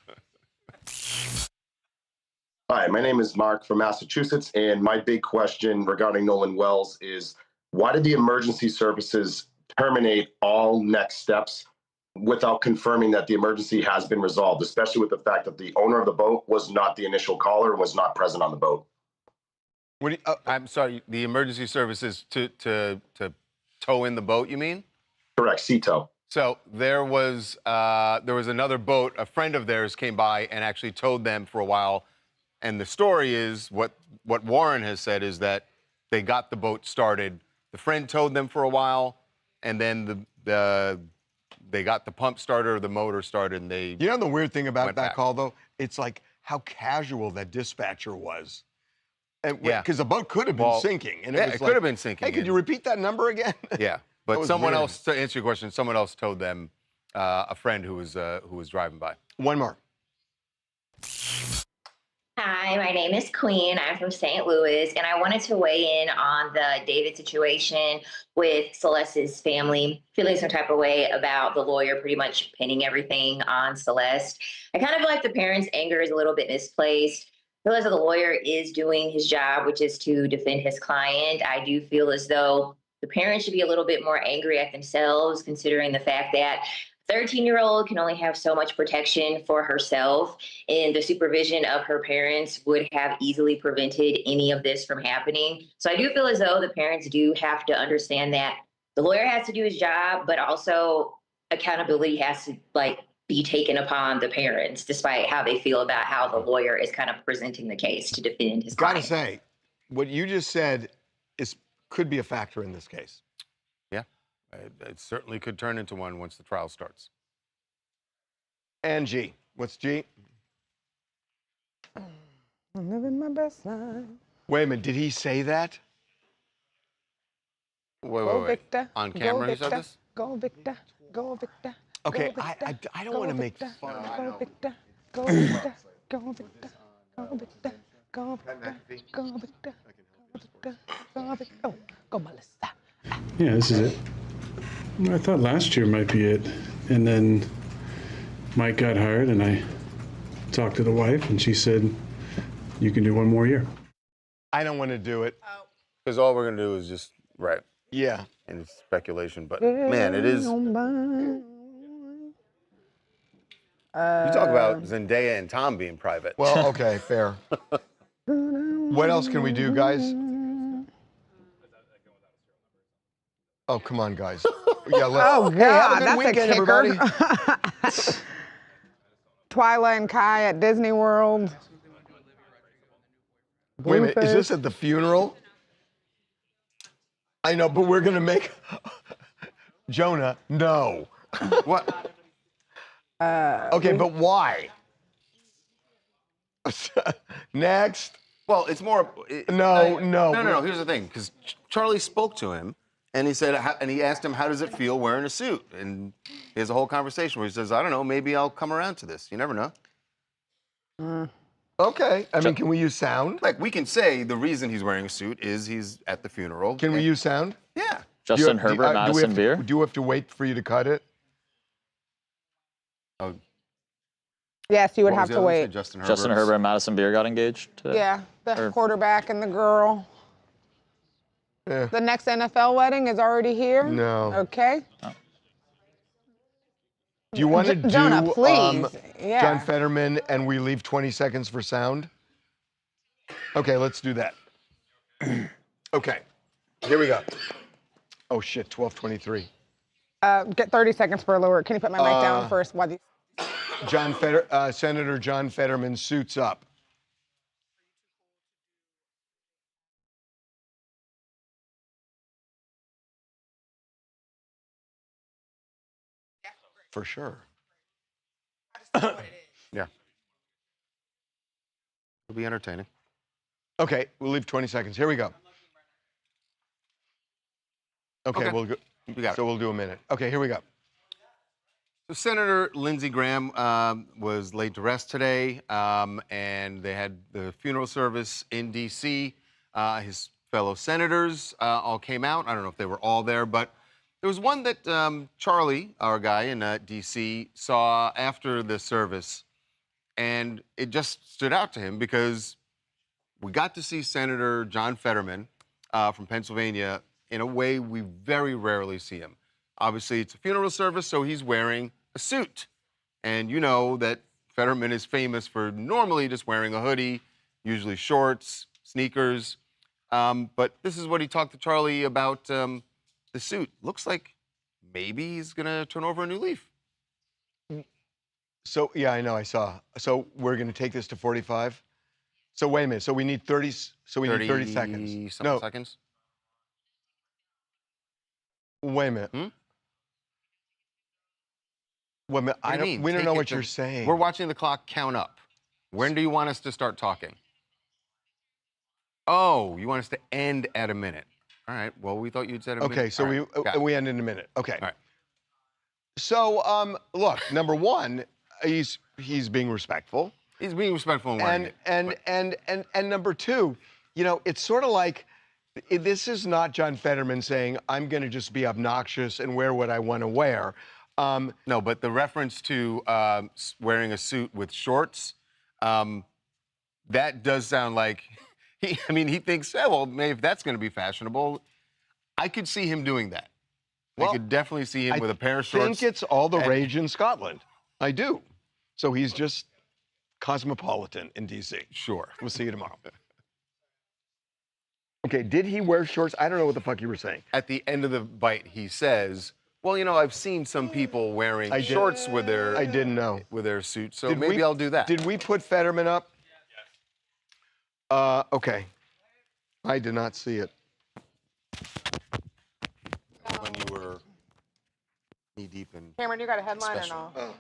Hi, my name is Mark from Massachusetts, and my big question regarding Nolan Wells is, why did the emergency services terminate all next steps without confirming that the emergency has been resolved, especially with the fact that the owner of the boat was not the initial caller and was not present on the boat? I'm sorry, the emergency services to tow in the boat, you mean? Correct, sea tow. So there was another boat. A friend of theirs came by and actually towed them for a while. And the story is what Warren has said is that they got the boat started. The friend towed them for a while, and then they got the pump started or the motor started, and they. You know the weird thing about that back. call though? It's like how casual that dispatcher was. Yeah. Because the boat could have been sinking. And yeah, it was could have been sinking. Hey, could you repeat that number again? Yeah, That but was someone weird. else, to answer your question, someone else told them, a friend who was driving by. One more. Hi, my name is Queen. I'm from St. Louis, and I wanted to weigh in on the David situation with Celeste's family, feeling some type of way about the lawyer pretty much pinning everything on Celeste. I kind of feel like the parents' anger is a little bit misplaced. I feel as though the lawyer is doing his job, which is to defend his client. I do feel as though the parents should be a little bit more angry at themselves, considering the fact that 13-year-old can only have so much protection for herself, and the supervision of her parents would have easily prevented any of this from happening. So I do feel as though the parents do have to understand that the lawyer has to do his job, but also accountability has to be taken upon the parents, despite how they feel about how the lawyer is kind of presenting the case to defend his client. Gotta say, what you just said could be a factor in this case. Yeah, it certainly could turn into one once the trial starts. And G. What's G? I'm living my best life. Wait a minute, did he say that? Wait. Victor. On Go, camera, he Victor. said this? Go, Victor. Go, Victor. Okay, Go, Victor. I don't Go, want to make Victor. fun. Go, Victor. Go, Victor. Go, Victor. Go, Victor. Go, Victor. Go, Victor. Go, Victor. Oh, go, Melissa. Yeah, this is it. I thought last year might be it. And then Mike got hired, and I talked to the wife, and she said, you can do one more year. I don't want to do it. Because all we're going to do is just, right. Yeah. And it's speculation, but man, it is. You talk about Zendaya and Tom being private. Well, okay, fair. What else can we do, guys? Oh, come on, guys. Yeah, Oh, Hey, have a God, good that's weekend, a kicker. everybody. Twyla and Kai at Disney World. Wait a minute, is Bluefish. this at the funeral? I know, but we're gonna make Jonah. No. What? Okay, but why? Next. Well, it's more. No. No. Here's the thing, because Charlie spoke to him, and he said, and he asked him, "How does it feel wearing a suit?" And he has a whole conversation where he says, "I don't know, maybe I'll come around to this. You never know." Okay. I mean, can we use sound? Like we can say the reason he's wearing a suit is he's at the funeral. Can we use sound? Yeah. Justin Herbert, Madison Beer. Do we have to wait for you to cut it? Oh. Yes, you would What was have the to other wait. thing? Justin Justin Herbert and Madison Beer got engaged today. Yeah, the Or- quarterback and the girl. Yeah. The next NFL wedding is already here? No. Okay. Do you want to do Jonah, please. Yeah. John Fetterman and we leave 20 seconds for sound? Okay, let's do that. Okay, here we go. Oh shit, 12:23. Get 30 seconds for a lower. Can you put my mic down first? While these... Senator John Fetterman suits up. For sure. Yeah. It'll be entertaining. Okay, we'll leave 20 seconds. Here we go. Okay. We'll go. You got it. So we'll do a minute. Okay, here we go. So Senator Lindsey Graham was laid to rest today, and they had the funeral service in D.C. His fellow senators all came out. I don't know if they were all there, but there was one that Charlie, our guy in D.C., saw after the service, and it just stood out to him because we got to see Senator John Fetterman from Pennsylvania in a way we very rarely see him. Obviously, it's a funeral service, so he's wearing a suit. And you know that Fetterman is famous for normally just wearing a hoodie, usually shorts, sneakers. But this is what he talked to Charlie about the suit. Looks like maybe he's gonna turn over a new leaf. So, yeah, I know, I saw. So we're going to take this to 45? So wait a minute. So we need 30, so we need 30 seconds. Seconds. Wait a minute. Wait a minute. What do you mean? We don't Take know it what to- you're saying. We're watching the clock count up. When do you want us to start talking? Oh, you want us to end at a minute. All right. Well, we thought you'd said a minute. Okay, so All right, got it. we end in a minute. Okay. All right. So, look, number one, he's being respectful. He's being respectful and wearing it. And number two, you know, it's sort of like this is not John Fetterman saying I'm going to just be obnoxious and wear what I want to wear. No, but the reference to wearing a suit with shorts, that does sound like he thinks, well, maybe if that's going to be fashionable, I could see him doing that. I could definitely see him with a pair of shorts. I think it's all the rage in Scotland. I do. So he's just cosmopolitan in D.C. Sure. We'll see you tomorrow. Okay, did he wear shorts? I don't know what the fuck you were saying. At the end of the bite, he says, well, you know, I've seen some people wearing shorts with their... I didn't know. With their suits, so maybe I'll do that. Did we put Fetterman up? Okay. I did not see it. When you were knee-deep in... Cameron, you got a headline special. or no?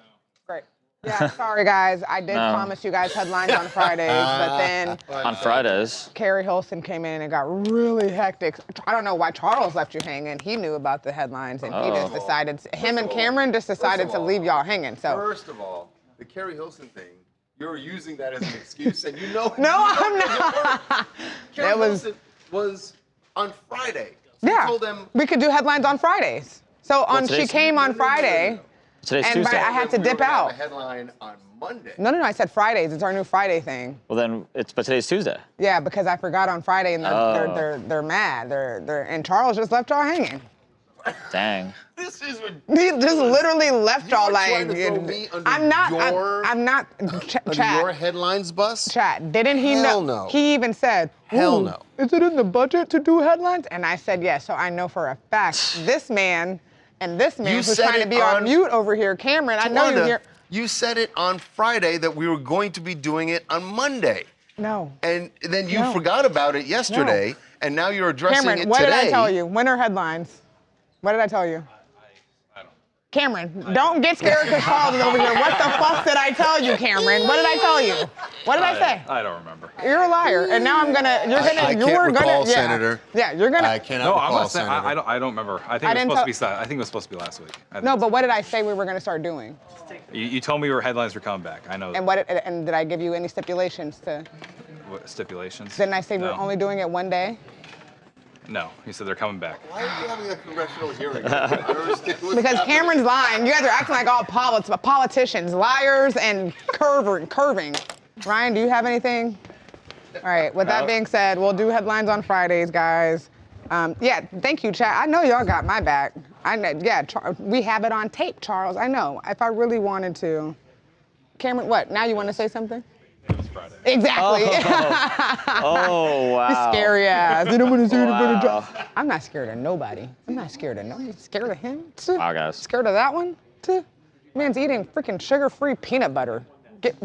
Great. Yeah, sorry guys. I did promise you guys headlines on Fridays, but then On Fridays. Carrie Holston came in and it got really hectic. I don't know why Charles left you hanging. He knew about the headlines and he just decided, him and Cameron just decided to leave y'all hanging. So First of all, the Carrie Hilson thing, you're using that as an excuse, and you know... No, I'm not. Carrie Hilson was on Friday. Yeah, told them... we could do headlines on Fridays. So she came on Friday. Today's and Tuesday. I had to dip out. A headline on Monday. No, I said Fridays. It's our new Friday thing. Well, then but today's Tuesday. Yeah, because I forgot on Friday, and they're mad. And Charles just left y'all hanging. Dang. This is He just literally left y'all like. trying to throw me under I'm not. your- I'm not. Under Chat. your headlines bus? Chat. Didn't he Hell know? no. He even said, Hell "Ooh, no. Is it in the budget to do headlines?" And I said yes. So I know for a fact this man. And this man who's said trying to it be on on- mute over here, Cameron, I know you're Tawanda, here. You said it on Friday that we were going to be doing it on Monday. No. And then you No. forgot about it yesterday, and now you're addressing Cameron, it what today. did I tell you? Winter headlines. What did I tell you? Cameron, don't get scared because Charles is over here. What the fuck did I tell you, Cameron? What did I tell you? What did I say? I don't remember. You're a liar, and now I'm gonna. You're gonna. I can't recall, Senator. Yeah, you're gonna. I cannot No, recall, I'm not saying. Senator. I don't remember. I think I it didn't was supposed to be. I think it was supposed to be last week. No, but what did I say we were gonna start doing? You told me your headlines were coming back. I know. And did I give you any stipulations to? What stipulations? Didn't I say we No. were only doing it one day? No, you said they're coming back. Why are you having a congressional hearing? I don't understand what's Because happening. Cameron's lying. You guys are acting like all politicians, liars and curving. Ryan, do you have anything? All right, with that being said, we'll do headlines on Fridays, guys. Yeah, thank you, chat. I know y'all got my back. I know, yeah, we have it on tape, Charles. I know. If I really wanted to. Cameron, what? Now you want to say something? It's Friday. Exactly. Oh, wow. You scary ass. You don't want to see anybody Wow. drop. I'm not scared of nobody. I'm not scared of nobody. Scared of him? Wow, guys. Scared of that one? Man's eating freaking sugar-free peanut butter.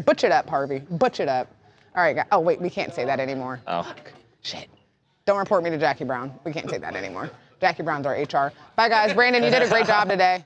Butch it up, Harvey. Butch it up. All right, guys. Oh, wait, we can't say that anymore. Oh. Fuck. Shit. Don't report me to Jackie Brown. We can't say that anymore. Jackie Brown's our HR. Bye, guys. Brandon, you did a great job today.